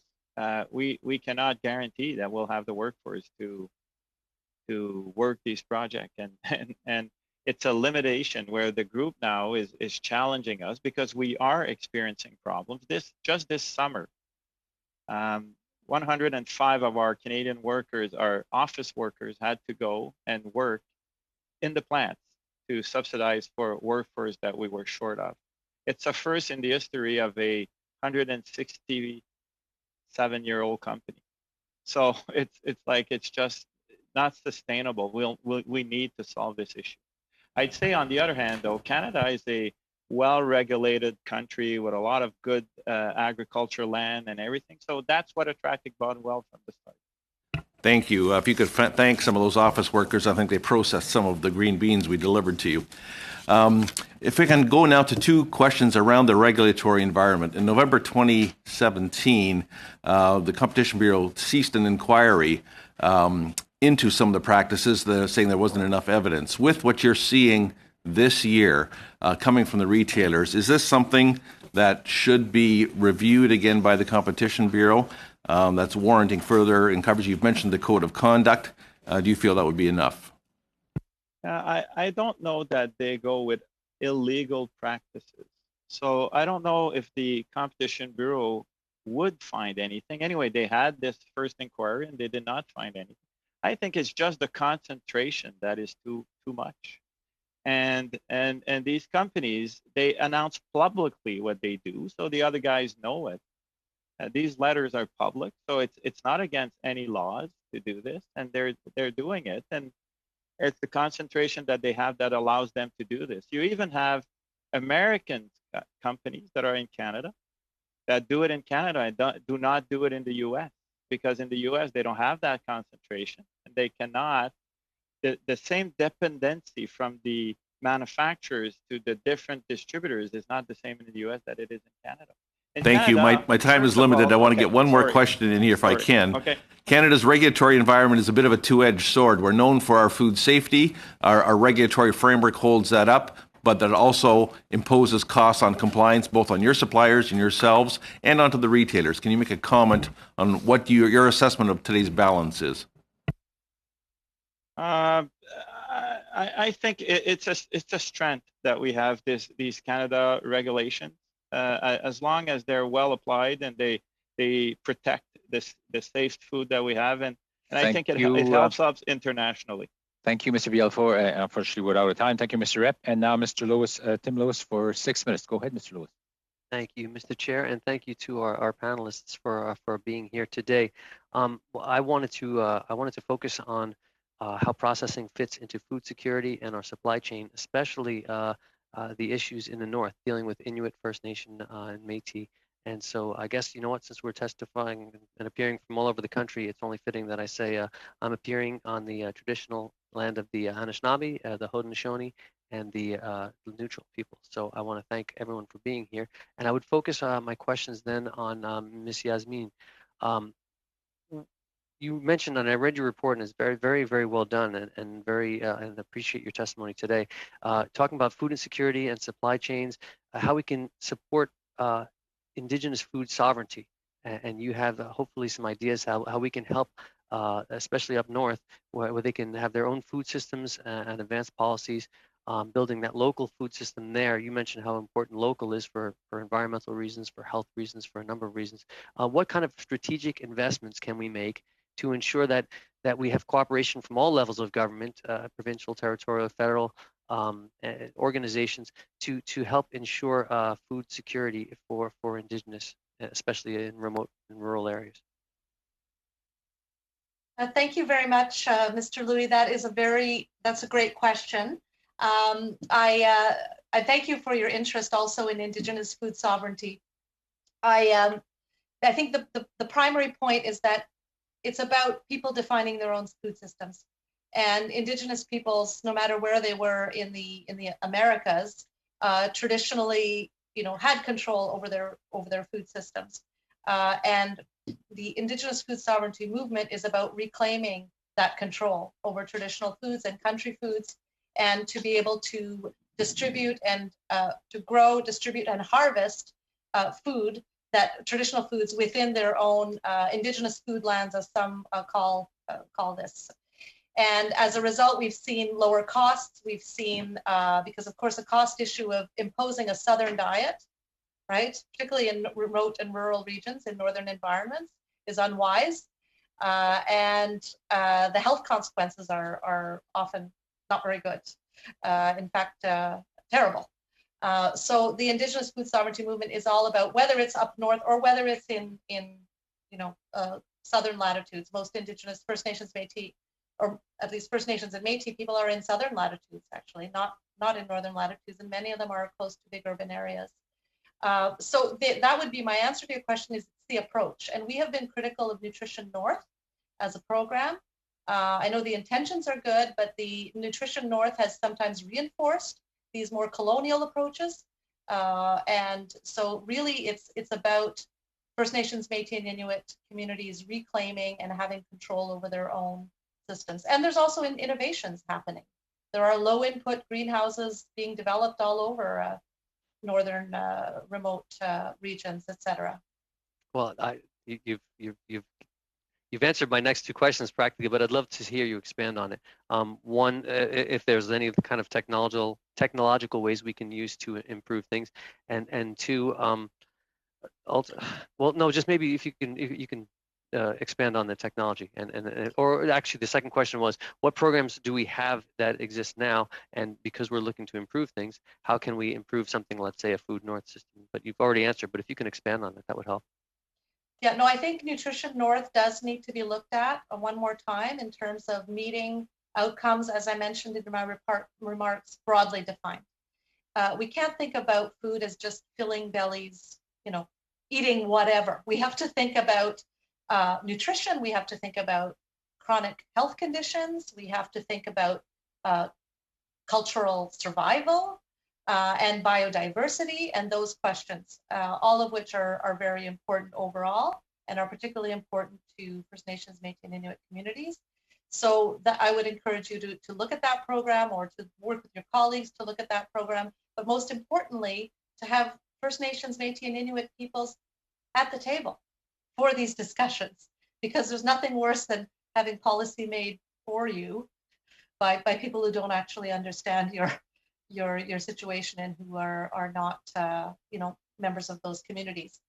we cannot guarantee that we'll have the workforce to work these projects, and it's a limitation where the group now is challenging us because we are experiencing problems. Just this summer, 105 of our Canadian workers, our office workers, had to go and work in the plants to subsidize for workforce that we were short of. It's a first in the history of a 167-year-old company. So it's just not sustainable. We need to solve this issue. I'd say, on the other hand, though, Canada is a well-regulated country with a lot of good agriculture land and everything. So that's what attracted Bonduelle from the start. Thank you. If you could thank some of those office workers, I think they processed some of the green beans we delivered to you. If we can go now to two questions around the regulatory environment. In November 2017, the Competition Bureau ceased an inquiry into some of the practices, saying there wasn't enough evidence. With what you're seeing this year coming from the retailers, is this something that should be reviewed again by the Competition Bureau that's warranting further in coverage? You've mentioned the code of conduct. Do you feel that would be enough? I don't know that they go with illegal practices. So I don't know if the Competition Bureau would find anything. Anyway, they had this first inquiry and they did not find anything. I think it's just the concentration that is too much. And these companies, they announce publicly what they do, so the other guys know it. These letters are public, so it's not against any laws to do this, and they're doing it. And it's the concentration that they have that allows them to do this. You even have American companies that are in Canada that do it in Canada and do not do it in the US, because in the US they don't have that concentration, and they cannot, the same dependency from the manufacturers to the different distributors is not the same in the US that it is in Canada. Thank you. My time is limited. I want to get one more question in here if I can. Okay. Canada's regulatory environment is a bit of a two-edged sword. We're known for our food safety. Our regulatory framework holds that up, but that also imposes costs on compliance, both on your suppliers and yourselves and onto the retailers. Can you make a comment on what your assessment of today's balance is? I think it's a strength that we have these Canada regulations. As long as they're well applied and they protect the safe food that we have, and I think it helps us internationally. Thank you, Mr. Bielfo. Unfortunately, we're out of time. Thank you, Mr. Rep. And now, Mr. Lewis, Tim Lewis, for 6 minutes. Go ahead, Mr. Lewis. Thank you, Mr. Chair, and thank you to our panelists for being here today. I wanted to focus on how processing fits into food security and our supply chain, especially the issues in the north dealing with Inuit, First Nation, and Métis. And so I guess, you know what, since we're testifying and appearing from all over the country, it's only fitting that I say I'm appearing on the traditional land of the Anishinaabe, the Haudenosaunee, and the neutral people. So I want to thank everyone for being here. And I would focus my questions then on Ms. Yasmin. You mentioned, and I read your report, and it's very, very, very well done, and very, and appreciate your testimony today, talking about food insecurity and supply chains, how we can support Indigenous food sovereignty. And you have hopefully some ideas how we can help, especially up north, where they can have their own food systems and advanced policies, building that local food system there. You mentioned how important local is for environmental reasons, for health reasons, for a number of reasons. What kind of strategic investments can we make to ensure that we have cooperation from all levels of government, provincial, territorial, federal organizations to help ensure food security for Indigenous, especially in remote and rural areas? Thank you very much, Mr. Louis. That's a great question. I thank you for your interest also in Indigenous food sovereignty. I think the primary point is that it's about people defining their own food systems, and Indigenous peoples, no matter where they were in the Americas, traditionally, had control over their food systems, and the Indigenous food sovereignty movement is about reclaiming that control over traditional foods and country foods, and to be able to distribute and to grow, distribute, and harvest food, that traditional foods within their own Indigenous food lands, as some call this. And as a result, we've seen lower costs. We've seen, because of course, the cost issue of imposing a Southern diet, right, particularly in remote and rural regions in northern environments, is unwise. And the health consequences are often not very good. In fact, terrible. So the Indigenous food sovereignty movement is all about, whether it's up north or whether it's in southern latitudes. Most Indigenous First Nations, Métis, or at least First Nations and Métis people are in southern latitudes, actually, not in northern latitudes, and many of them are close to big urban areas. So that would be my answer to your question, is the approach. And we have been critical of Nutrition North as a program. I know the intentions are good, but the Nutrition North has sometimes reinforced these more colonial approaches. And so really it's about First Nations, Métis, and Inuit communities reclaiming and having control over their own systems. And there's also innovations happening. There are low input greenhouses being developed all over northern remote regions, etc. Well, you've answered my next two questions practically, but I'd love to hear you expand on it. One, if there's any kind of technological ways we can use to improve things, and two, well, no, just maybe if you can expand on the technology, or actually the second question was, what programs do we have that exist now, and because we're looking to improve things, how can we improve something, let's say a Food North system? But you've already answered, but if you can expand on it, that would help. Yeah, no, I think Nutrition North does need to be looked at one more time in terms of meeting outcomes, as I mentioned in my remarks, broadly defined. We can't think about food as just filling bellies, eating whatever. We have to think about nutrition. We have to think about chronic health conditions. We have to think about cultural survival and biodiversity and those questions, all of which are very important overall and are particularly important to First Nations, Métis, and Inuit communities. So I would encourage you to look at that program or to work with your colleagues to look at that program, but most importantly, to have First Nations, Métis, and Inuit peoples at the table for these discussions, because there's nothing worse than having policy made for you by people who don't actually understand your situation and who are not members of those communities.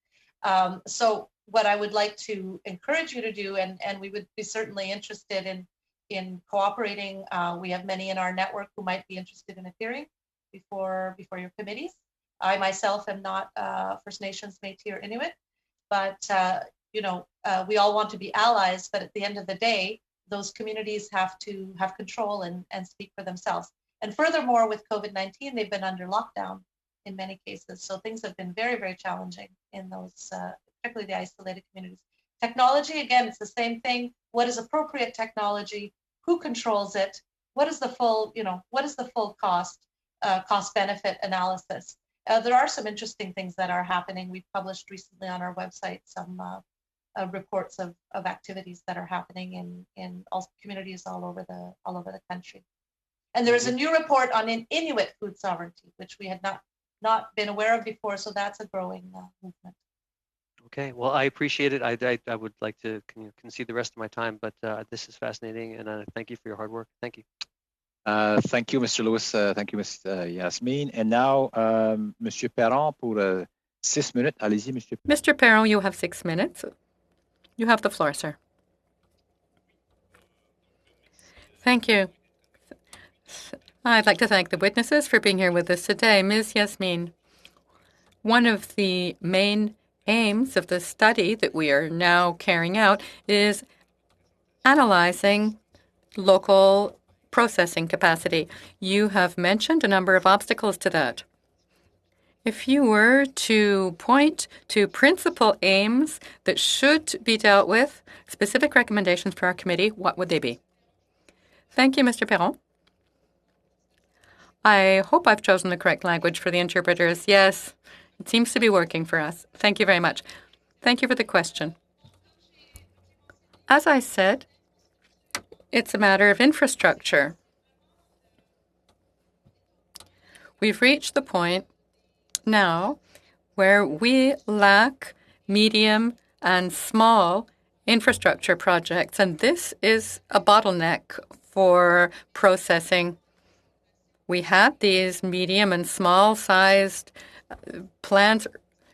So what I would like to encourage you to do, and we would be certainly interested in cooperating. We have many in our network who might be interested in appearing before your committees. I myself am not First Nations, Métis, or Inuit, but we all want to be allies. But at the end of the day, those communities have to have control and speak for themselves. And furthermore, with COVID-19, they've been under lockdown in many cases. So things have been very, very challenging in those, particularly the isolated communities. Technology, again, it's the same thing. What is appropriate technology? Who controls it? What is the full, cost benefit analysis? There are some interesting things that are happening. We've published recently on our website some reports of activities that are happening in all communities all over the country. And there is a new report on Inuit food sovereignty, which we had not been aware of before. So that's a growing movement. Okay, well, I appreciate it. I would like to concede the rest of my time, but this is fascinating, and thank you for your hard work. Thank you. Thank you, Mr. Lewis. Thank you, Ms. Yasmin. And now, Monsieur Perron pour 6 minutes. Allez-y, Monsieur. Mr. Perron, you have 6 minutes. You have the floor, sir. Thank you. I'd like to thank the witnesses for being here with us today. Ms. Yasmin, one of the main aims of the study that we are now carrying out is analyzing local processing capacity. You have mentioned a number of obstacles to that. If you were to point to principal aims that should be dealt with, specific recommendations for our committee, what would they be? Thank you, Mr. Perron. I hope I've chosen the correct language for the interpreters. Yes, it seems to be working for us. Thank you very much. Thank you for the question. As I said, it's a matter of infrastructure. We've reached the point now where we lack medium and small infrastructure projects, and this is a bottleneck for processing. We had these medium and small-sized plants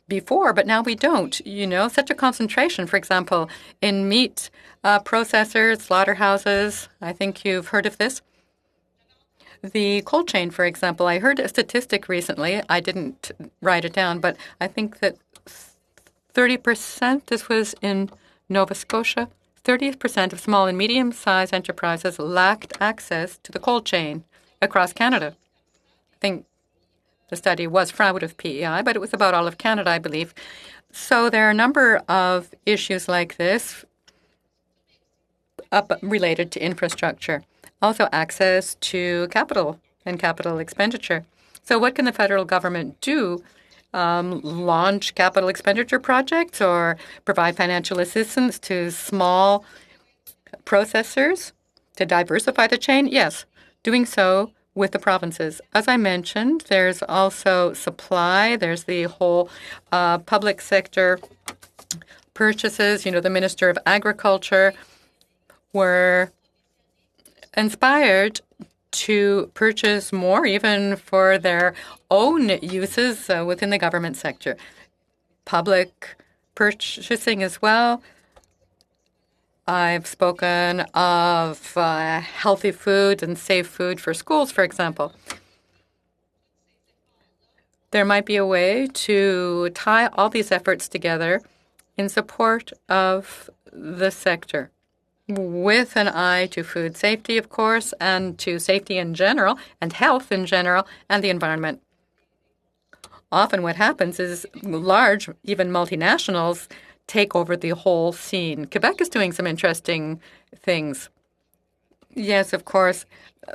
before, but now we don't. Such a concentration, for example, in meat processors, slaughterhouses. I think you've heard of this. The cold chain, for example, I heard a statistic recently. I didn't write it down, but I think that 30%, this was in Nova Scotia, 30% of small and medium-sized enterprises lacked access to the cold chain across Canada. I think the study was out of PEI, but it was about all of Canada, I believe. So there are a number of issues like this related to infrastructure. Also access to capital and capital expenditure. So what can the federal government do? Launch capital expenditure projects or provide financial assistance to small processors To diversify the chain, yes, doing so with the provinces. As I mentioned, there's also supply. There's the whole public sector purchases. The Minister of Agriculture were inspired to purchase more, even for their own uses within the government sector. Public purchasing as well. I've spoken of healthy food and safe food for schools, for example. There might be a way to tie all these efforts together in support of the sector, with an eye to food safety, of course, and to safety in general, and health in general, and the environment. Often what happens is large, even multinationals, take over the whole scene. Quebec is doing some interesting things. Yes, of course,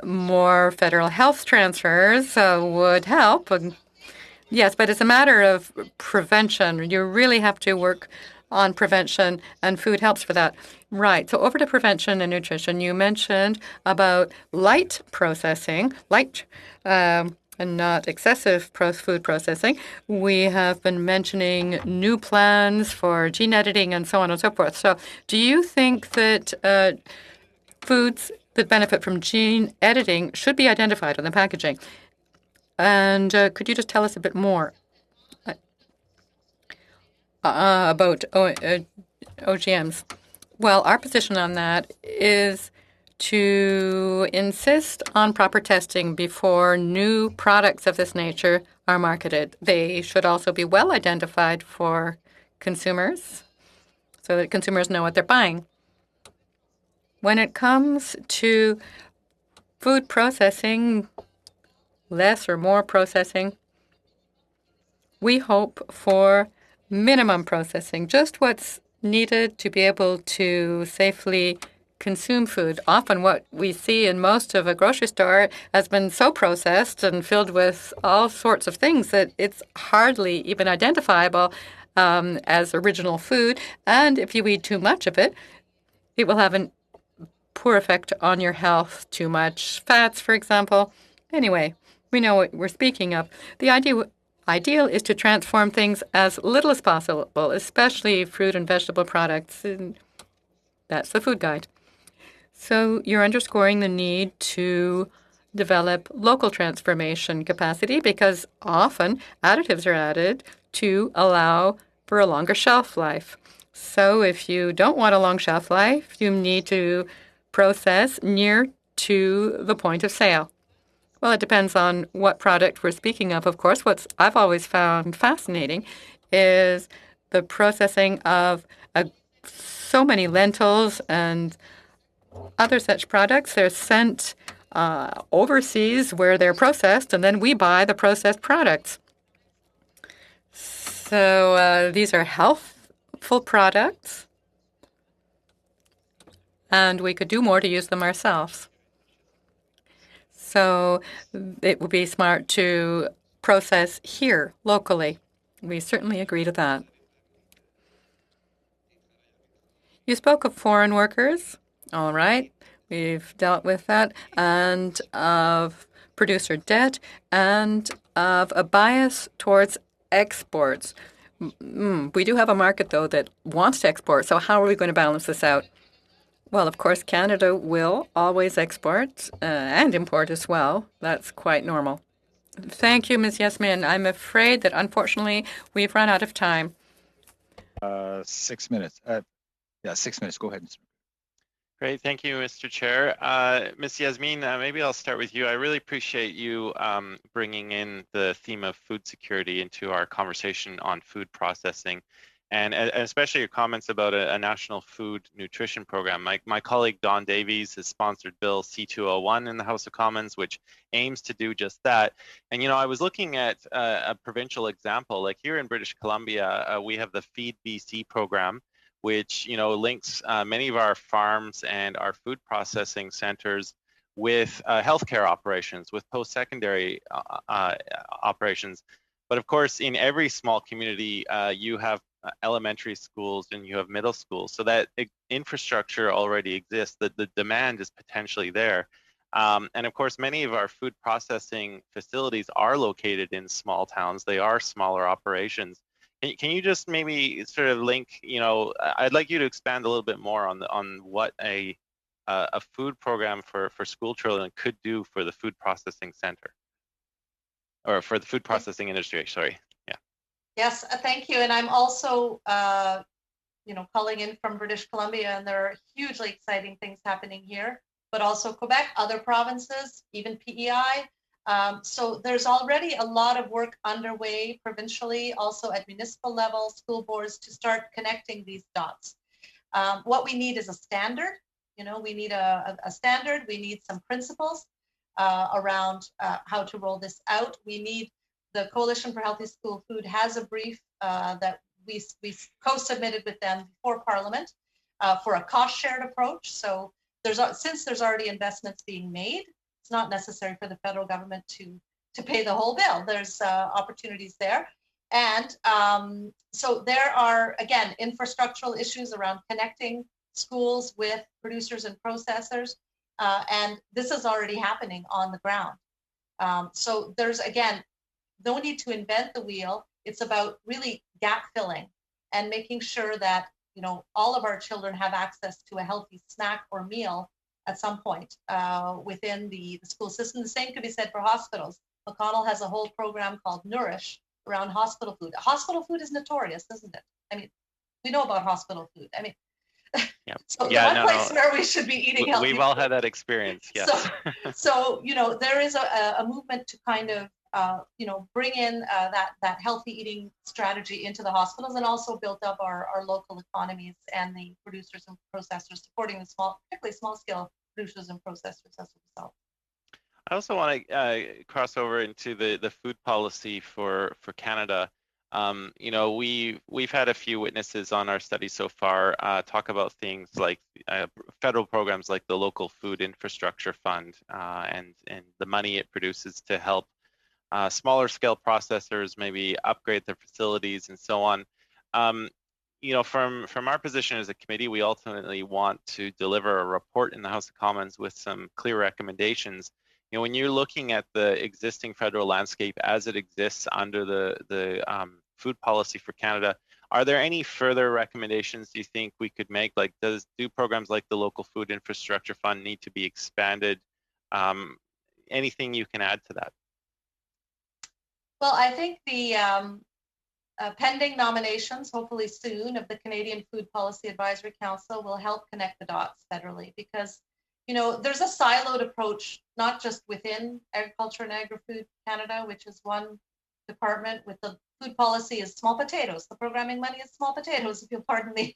more federal health transfers would help. Yes, but it's a matter of prevention. You really have to work on prevention, and food helps for that. Right. So over to prevention and nutrition. You mentioned about light processing, and not excessive food processing. We have been mentioning new plans for gene editing and so on and so forth. So do you think that foods that benefit from gene editing should be identified on the packaging? And could you just tell us a bit more about OGMs? Well, our position on that is to insist on proper testing before new products of this nature are marketed. They should also be well identified for consumers so that consumers know what they're buying. When it comes to food processing, less or more processing, we hope for minimum processing, just what's needed to be able to safely consume food. Often what we see in most of a grocery store has been so processed and filled with all sorts of things that it's hardly even identifiable as original food. And if you eat too much of it, it will have a poor effect on your health. Too much fats, for example. Anyway, we know what we're speaking of. The ideal is to transform things as little as possible, especially fruit and vegetable products. And that's the food guide. So you're underscoring the need to develop local transformation capacity because often additives are added to allow for a longer shelf life. So if you don't want a long shelf life, you need to process near to the point of sale. Well, it depends on what product we're speaking of course. What I've always found fascinating is the processing of so many lentils and other such products. They're sent overseas where they're processed, and then we buy the processed products. So these are healthful products, and we could do more to use them ourselves. So it would be smart to process here locally. We certainly agree to that. You spoke of foreign workers. All right. We've dealt with that, and of producer debt, and of a bias towards exports. We do have a market, though, that wants to export. So how are we going to balance this out? Well, of course, Canada will always export and import as well. That's quite normal. Thank you, Ms. Yasmin. I'm afraid that, unfortunately, we've run out of time. 6 minutes. 6 minutes. Go ahead. Great. Thank you, Mr. Chair. Ms. Yasmin, maybe I'll start with you. I really appreciate you bringing in the theme of food security into our conversation on food processing, and especially your comments about a national food nutrition program. My colleague Don Davies has sponsored Bill C-201 in the House of Commons, which aims to do just that. And, I was looking at a provincial example. Like here in British Columbia, we have the Feed BC program, which links many of our farms and our food processing centers with healthcare operations, with post-secondary operations. But of course, in every small community, you have elementary schools and you have middle schools. So that infrastructure already exists. The demand is potentially there. And of course, many of our food processing facilities are located in small towns. They are smaller operations. Can you just maybe sort of link, I'd like you to expand a little bit more on what a food program for school children could do for the food processing center, or for the food processing industry, sorry. Yeah. Yes, thank you. And I'm also, calling in from British Columbia, and there are hugely exciting things happening here, but also Quebec, other provinces, even PEI. So there's already a lot of work underway provincially, also at municipal level, school boards, to start connecting these dots. What we need is a standard. We need a standard. We need some principles around how to roll this out. We need, the Coalition for Healthy School Food has a brief that we co-submitted with them before Parliament for a cost-shared approach. So since there's already investments being made, it's not necessary for the federal government to pay the whole bill. There's opportunities there. And so there are, again, infrastructural issues around connecting schools with producers and processors. And this is already happening on the ground. So there's, again, no need to invent the wheel. It's about really gap filling and making sure that, all of our children have access to a healthy snack or meal at some point within the school system. The same could be said for hospitals. McConnell has a whole program called Nourish around hospital food. Hospital food is notorious, isn't it? I mean, we know about hospital food. I mean, yeah. So the one place where we should be eating healthy. We've all had that experience, yes. So there is a movement to kind of, bring in that healthy eating strategy into the hospitals, and also build up our local economies and the producers and processors, supporting the particularly small scale producers and processors as a result. I also want to cross over into the food policy for Canada. We've had a few witnesses on our study so far talk about things like federal programs like the Local Food Infrastructure Fund and the money it produces to help smaller scale processors maybe upgrade their facilities and so on. From our position as a committee, we ultimately want to deliver a report in the House of Commons with some clear recommendations. When you're looking at the existing federal landscape as it exists under the food policy for Canada, are there any further recommendations you think we could make? Like, do programs like the Local Food Infrastructure Fund need to be expanded? Anything you can add to that? Well, I think the pending nominations, hopefully soon, of the Canadian Food Policy Advisory Council will help connect the dots federally, because there's a siloed approach, not just within Agriculture and Agri-Food Canada, which is one department. With the food policy is small potatoes. The programming money is small potatoes, if you'll pardon me,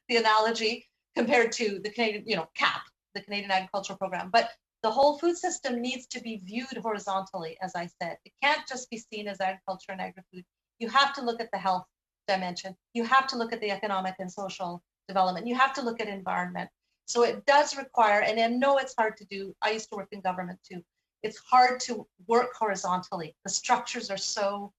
the analogy, compared to the Canadian, CAP, the Canadian Agricultural Program. But the whole food system needs to be viewed horizontally, as I said. It can't just be seen as agriculture and agri-food. You have to look at the health dimension. You have to look at the economic and social development. You have to look at environment. So it does require, and I know it's hard to do. I used to work in government too. It's hard to work horizontally. The structures are so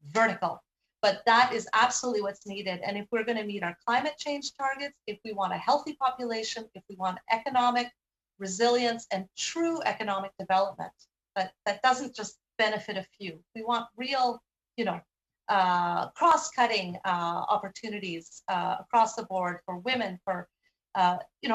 vertical, but that is absolutely what's needed. And if we're going to meet our climate change targets, if we want a healthy population, if we want economic resilience and true economic development that doesn't just benefit a few. We want real, cross-cutting opportunities across the board for women, for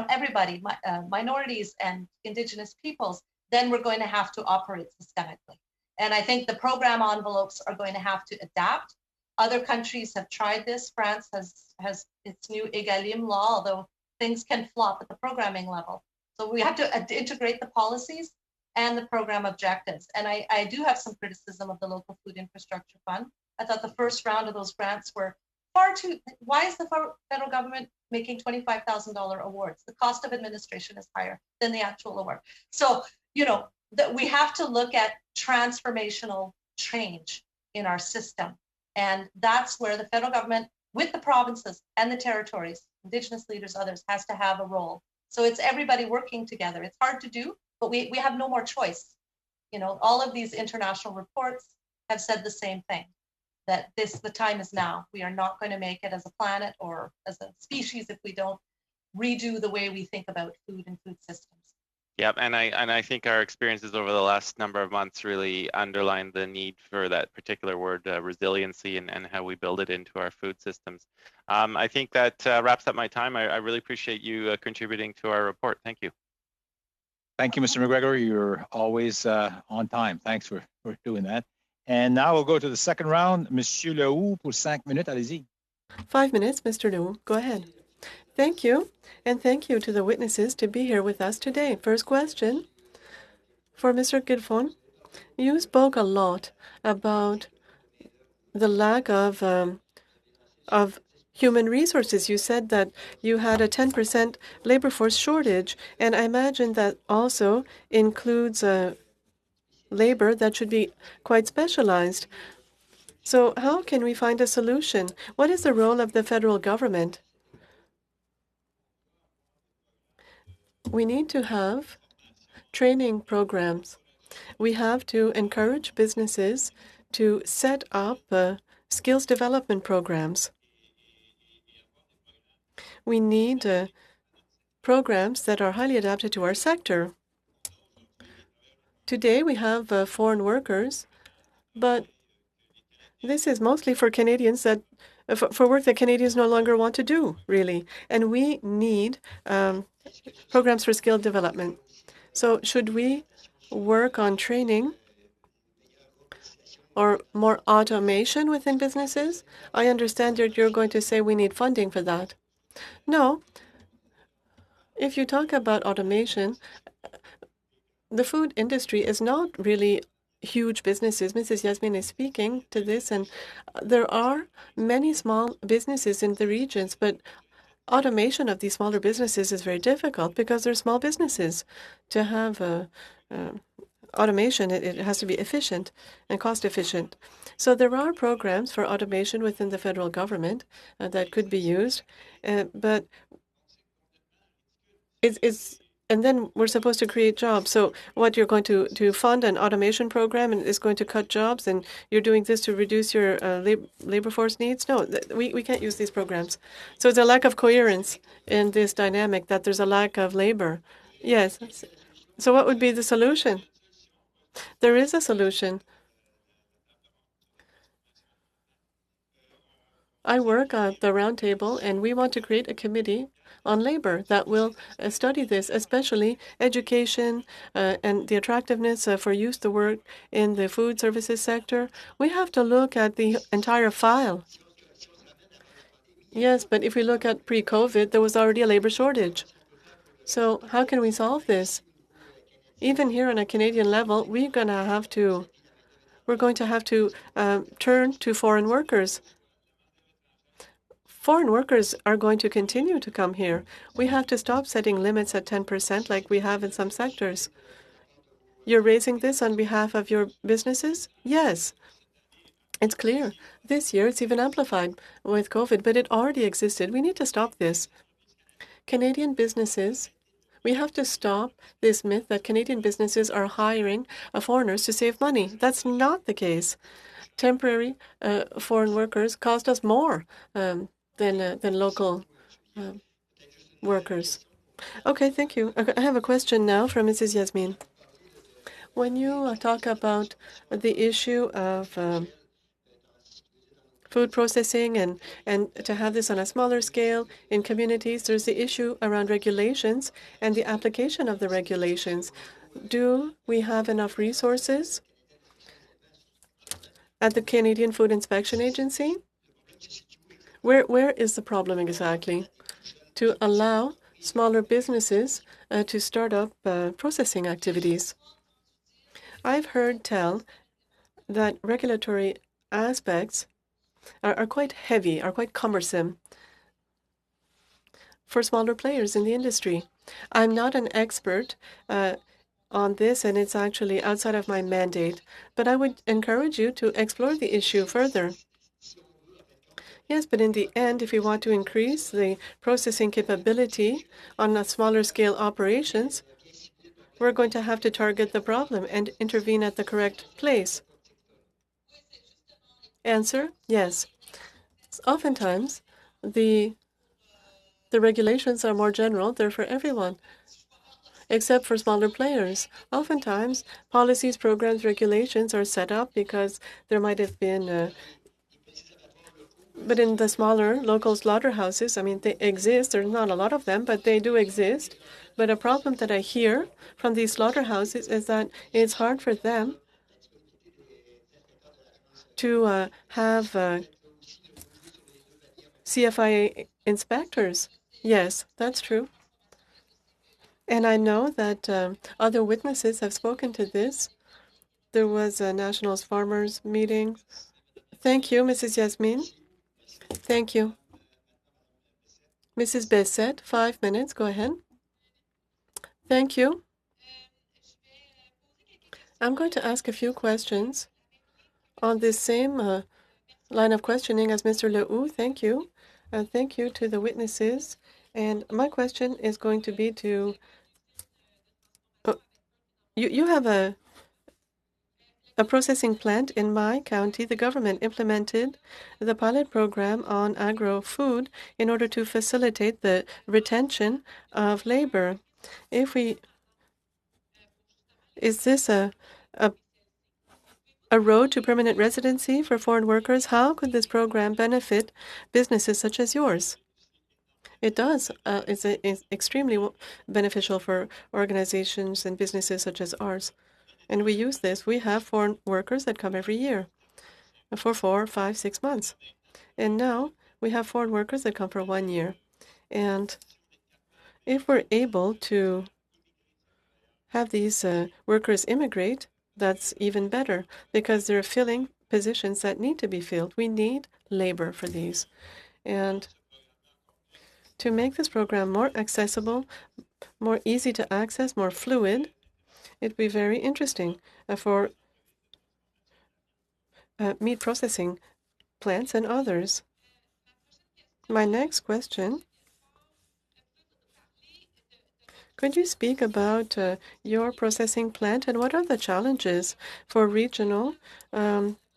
everybody, minorities and Indigenous peoples. Then we're going to have to operate systemically. And I think the program envelopes are going to have to adapt. Other countries have tried this. France has its new EGalim law, although things can flop at the programming level. So we have to integrate the policies and the program objectives. And I do have some criticism of the Local Food Infrastructure Fund. I thought the first round of those grants were far too, why is the federal government making $25,000 awards? The cost of administration is higher than the actual award. So, that we have to look at transformational change in our system. And that's where the federal government, with the provinces and the territories, Indigenous leaders, others, has to have a role. So it's everybody working together. It's hard to do, but we have no more choice. All of these international reports have said the same thing. that the time is now. We are not going to make it as a planet or as a species if we don't redo the way we think about food and food systems. Yep, and I think our experiences over the last number of months really underline the need for that particular word, resiliency, and how we build it into our food systems. I think that wraps up my time. I really appreciate you contributing to our report. Thank you. Thank you, Mr. McGregor. You're always on time. Thanks for doing that. And now we'll go to the second round. Monsieur Lehoux pour 5 minutes. Allez-y. 5 minutes, Mr. Lehoux. Go ahead. Thank you, and thank you to the witnesses to be here with us today. First question for Mr. Guilfoyle. You spoke a lot about the lack of human resources. You said that you had a 10% labor force shortage, and I imagine that also includes labor that should be quite specialized. So how can we find a solution? What is the role of the federal government? We need to have training programs. We have to encourage businesses to set up skills development programs. We need programs that are highly adapted to our sector. Today we have foreign workers, but this is mostly for Canadians that for work that Canadians no longer want to do, really. And we need programs for skill development. So should we work on training or more automation within businesses? I understand that you're going to say we need funding for that. No. If you talk about automation, the food industry is not really huge businesses. Mrs. Yasmin is speaking to this, and there are many small businesses in the regions, but automation of these smaller businesses is very difficult because they're small businesses. To have automation, it has to be efficient and cost efficient. So there are programs for automation within the federal government that could be used, but and then we're supposed to create jobs. So what, you're going to fund an automation program and it's going to cut jobs, and you're doing this to reduce your labor force needs? No, we can't use these programs. So it's a lack of coherence in this dynamic, that there's a lack of labor. Yes. So what would be the solution? There is a solution. I work at the round table, and we want to create a committee on labor that will study this, especially education and the attractiveness for youth to work in the food services sector. We have to look at the entire file. Yes, but if we look at pre-COVID, there was already a labor shortage. So how can we solve this? Even here on a Canadian level, we're going to have to turn to foreign workers. Foreign workers are going to continue to come here. We have to stop setting limits at 10% like we have in some sectors. You're raising this on behalf of your businesses? Yes. It's clear. This year it's even amplified with COVID, but it already existed. We need to stop this. Canadian businesses, we have to stop this myth that Canadian businesses are hiring foreigners to save money. That's not the case. Temporary foreign workers cost us more than local workers. Okay, thank you. I have a question now from Mrs. Yasmin. When you talk about the issue of food processing and to have this on a smaller scale in communities, there's the issue around regulations and the application of the regulations. Do we have enough resources at the Canadian Food Inspection Agency? Where is the problem exactly to allow smaller businesses to start up processing activities? I've heard tell that regulatory aspects are quite heavy, are quite cumbersome for smaller players in the industry. I'm not an expert on this, and it's actually outside of my mandate, but I would encourage you to explore the issue further. Yes, but in the end, if we want to increase the processing capability on a smaller scale operations, we're going to have to target the problem and intervene at the correct place. Answer, yes. Oftentimes, the regulations are more general. They're for everyone, except for smaller players. Oftentimes, policies, programs, regulations are set up because there might have been but in the smaller local slaughterhouses, I mean, they exist. There's not a lot of them, but they do exist. But a problem that I hear from these slaughterhouses is that it's hard for them to have CFIA inspectors. Yes, that's true. And I know that other witnesses have spoken to this. There was a Nationals Farmers meeting. Thank you, Mrs. Yasmin. Thank you. Mrs. Bessette, 5 minutes. Go ahead. Thank you. I'm going to ask a few questions on this same line of questioning as Mr. Lehoux. Thank you. Thank you to the witnesses. And my question is going to be to you have a processing plant in my county. The government implemented the pilot program on agro-food in order to facilitate the retention of labor. Is this a road to permanent residency for foreign workers? How could this program benefit businesses such as yours? It does. It's extremely beneficial for organizations and businesses such as ours. And we use this. We have foreign workers that come every year for 4, 5, 6 months. And now we have foreign workers that come for 1 year. And if we're able to have these workers immigrate, that's even better because they're filling positions that need to be filled. We need labor for these. And to make this program more accessible, more easy to access, more fluid, it'd be very interesting for meat processing plants and others. My next question, could you speak about your processing plant and what are the challenges for regional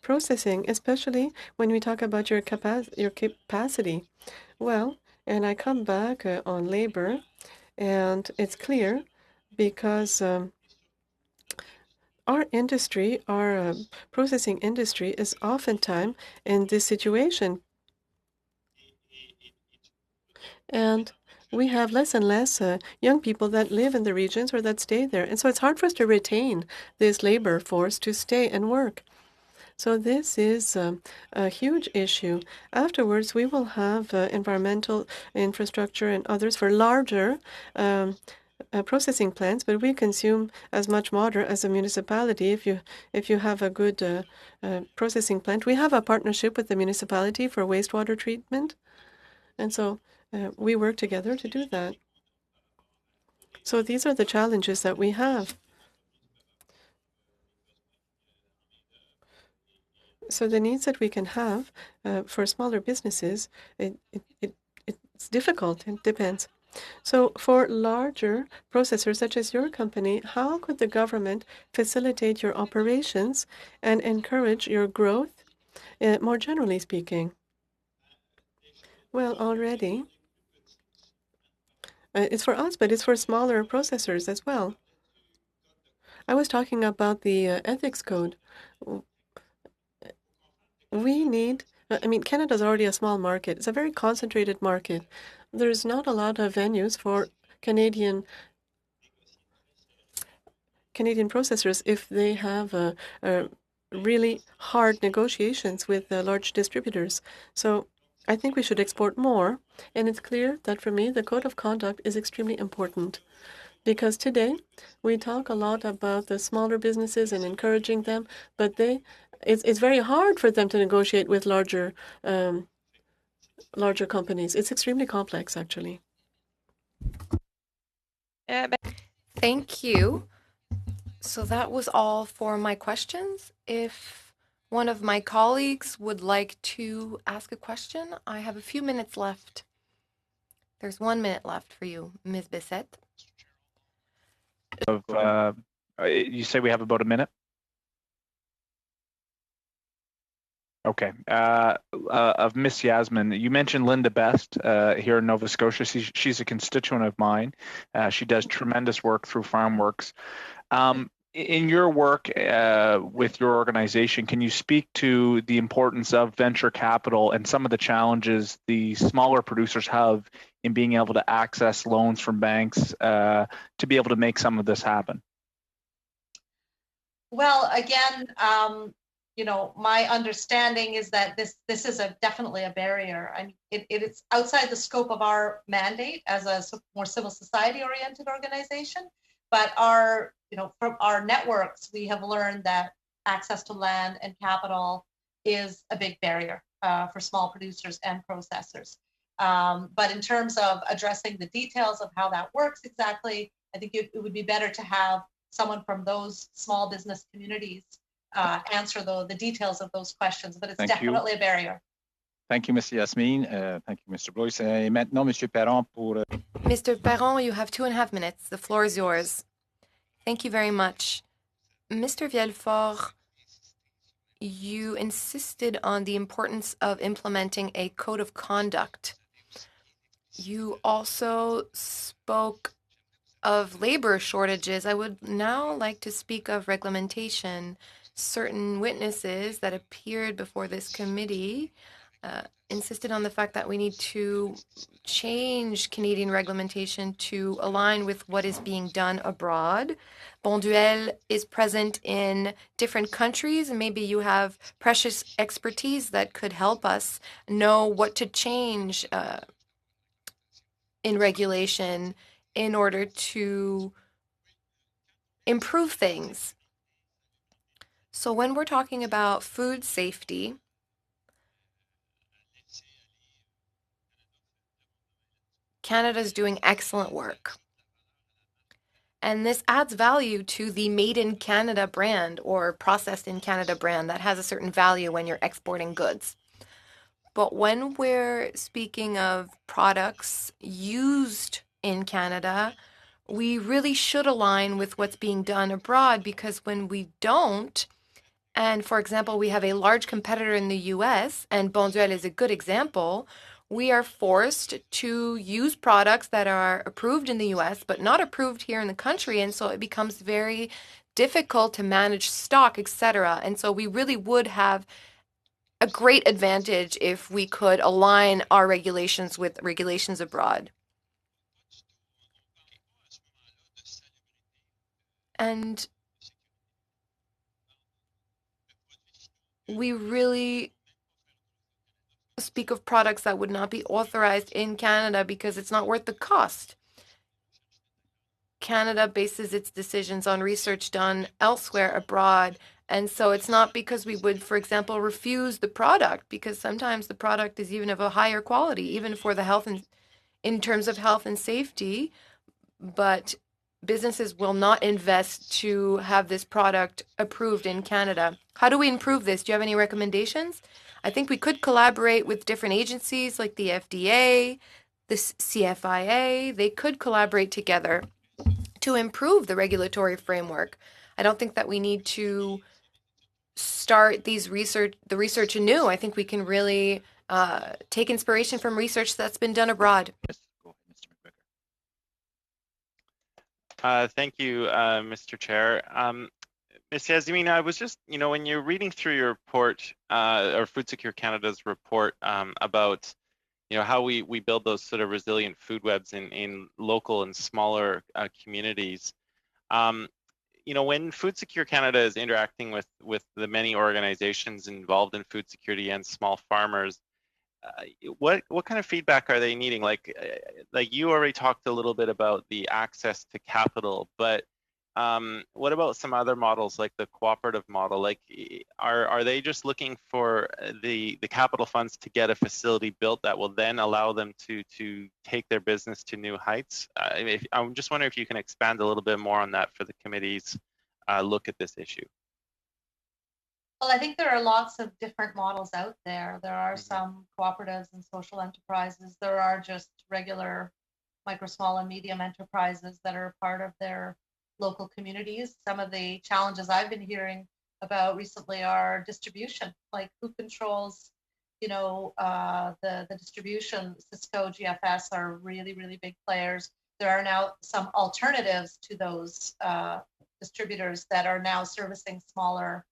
processing, especially when we talk about your capacity? Well, and I come back on labor, and it's clear because our industry, our processing industry is oftentimes in this situation. And we have less and less young people that live in the regions or that stay there. And so it's hard for us to retain this labor force to stay and work. So this is a huge issue. Afterwards, we will have environmental infrastructure and others for larger processing plants, but we consume as much water as a municipality. If you have a good processing plant, we have a partnership with the municipality for wastewater treatment, and so we work together to do that. So these are the challenges that we have. So the needs that we can have for smaller businesses, it's difficult. It depends. So for larger processors such as your company, how could the government facilitate your operations and encourage your growth, more generally speaking? Well, already, it's for us, but it's for smaller processors as well. I was talking about the ethics code. We need, I mean, Canada's already a small market. It's a very concentrated market. There's not a lot of venues for Canadian processors if they have really hard negotiations with large distributors. So I think we should export more. And it's clear that for me, the code of conduct is extremely important. Because today we talk a lot about the smaller businesses and encouraging them, but it's very hard for them to negotiate with larger companies. It's extremely complex, actually. Thank you. So that was all for my questions. If one of my colleagues would like to ask a question, I have a few minutes left. There's 1 minute left for you, Ms. Bessette. You say we have about a minute? Okay. Of Miss Yasmin, you mentioned Linda Best here in Nova Scotia. She's a constituent of mine. She does tremendous work through FarmWorks. In your work with your organization, can you speak to the importance of venture capital and some of the challenges the smaller producers have in being able to access loans from banks to be able to make some of this happen? Well, again, you know, my understanding is that this is definitely a barrier. I mean, it's outside the scope of our mandate as a more civil society oriented organization, but from our networks, we have learned that access to land and capital is a big barrier for small producers and processors. But in terms of addressing the details of how that works exactly, I think it would be better to have someone from those small business communities answer the details of those questions, but it's definitely a barrier. Thank you, Ms. Yasmin. Thank you, Mr. Blois. Et maintenant, Monsieur Perron pour... Mr. Perron, you have 2.5 minutes. The floor is yours. Thank you very much. Mr. Vielfort, you insisted on the importance of implementing a code of conduct. You also spoke of labor shortages. I would now like to speak of reglementation. Certain witnesses that appeared before this committee insisted on the fact that we need to change Canadian reglementation to align with what is being done abroad. Bonduelle is present in different countries, and maybe you have precious expertise that could help us know what to change in regulation in order to improve things. So when we're talking about food safety, Canada's doing excellent work. And this adds value to the Made in Canada brand or Processed in Canada brand that has a certain value when you're exporting goods. But when we're speaking of products used in Canada, we really should align with what's being done abroad, because when we don't, and for example, we have a large competitor in the US, and Bonduelle is a good example, we are forced to use products that are approved in the US but not approved here in the country, and so it becomes very difficult to manage stock, etc. And so we really would have a great advantage if we could align our regulations with regulations abroad. And we really speak of products that would not be authorized in Canada because it's not worth the cost. Canada bases its decisions on research done elsewhere abroad, and so it's not because we would, for example, refuse the product, because sometimes the product is even of a higher quality, even for the health and in terms of health and safety, but businesses will not invest to have this product approved in Canada. How do we improve this? Do you have any recommendations? I think we could collaborate with different agencies like the FDA, the CFIA. They could collaborate together to improve the regulatory framework. I don't think that we need to start the research anew. I think we can really take inspiration from research that's been done abroad. Thank you, Mr. Chair. Ms. Yasmin, I was just, when you're reading through your report, or Food Secure Canada's report about, how we build those sort of resilient food webs in local and smaller communities. When Food Secure Canada is interacting with the many organizations involved in food security and small farmers, what kind of feedback are they needing? Like you already talked a little bit about the access to capital, but what about some other models like the cooperative model? Like, are they just looking for the capital funds to get a facility built that will then allow them to take their business to new heights? I'm just wondering if you can expand a little bit more on that for the committee's look at this issue. Well, I think there are lots of different models out there. There are some cooperatives and social enterprises. There are just regular micro, small, and medium enterprises that are part of their local communities. Some of the challenges I've been hearing about recently are distribution, like who controls, the distribution. Cisco, GFS are really, really big players. There are now some alternatives to those distributors that are now servicing smaller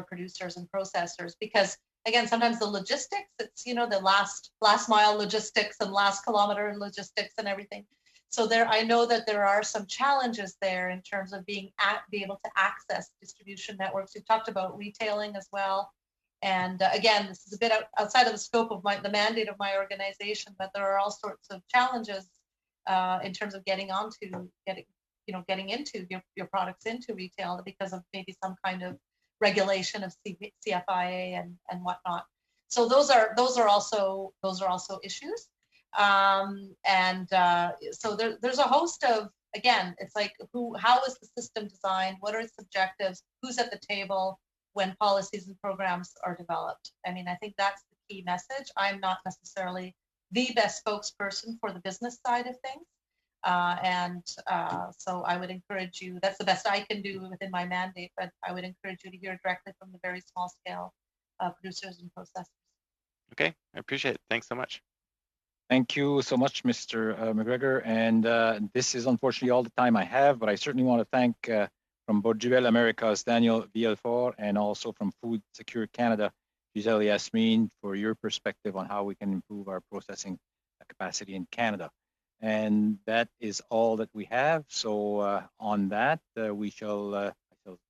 producers and processors, because again, sometimes the logistics, it's, the last mile logistics and last kilometer logistics and everything. So I know that there are some challenges there in terms of be able to access distribution networks. We talked about retailing as well. And again, this is a bit outside of the scope of the mandate of my organization, but there are all sorts of challenges in terms of getting into your products into retail because of maybe some kind of regulation of CFIA and whatnot. So those are also issues. So there's a host of, again, it's like how is the system designed? What are its objectives? Who's at the table when policies and programs are developed? I mean, I think that's the key message. I'm not necessarily the best spokesperson for the business side of things. So I would encourage you, that's the best I can do within my mandate, but I would encourage you to hear directly from the very small scale producers and processors. Okay, I appreciate it. Thanks so much. Thank you so much, Mr. McGregor. And this is unfortunately all the time I have, but I certainly want to thank from Bourduel Americas, Daniel Villefort, and also from Food Secure Canada, Giselle Yasmin, for your perspective on how we can improve our processing capacity in Canada. And that is all that we have. So on that, we shall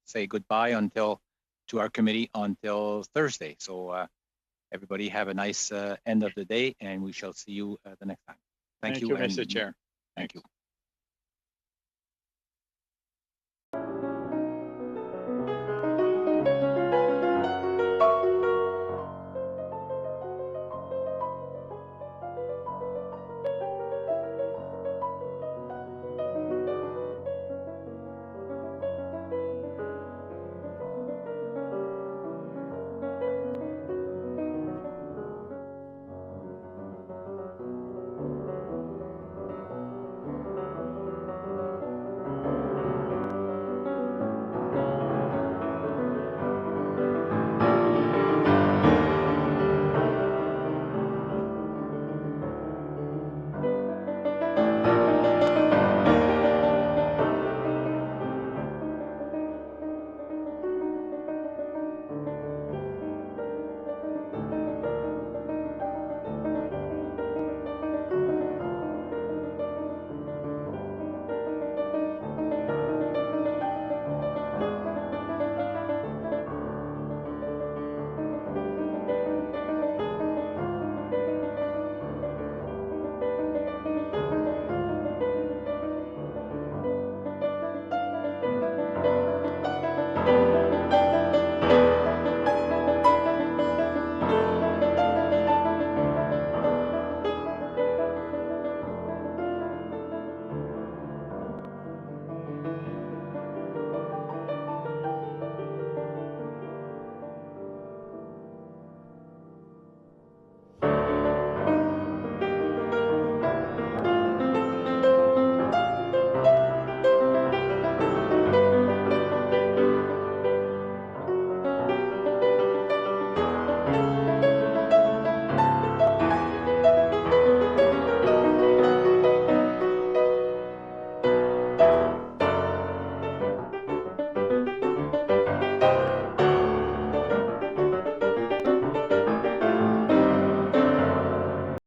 say goodbye to our committee until Thursday. So everybody have a nice end of the day, and we shall see you the next time. Thank you, Mr. Chair. Thank you.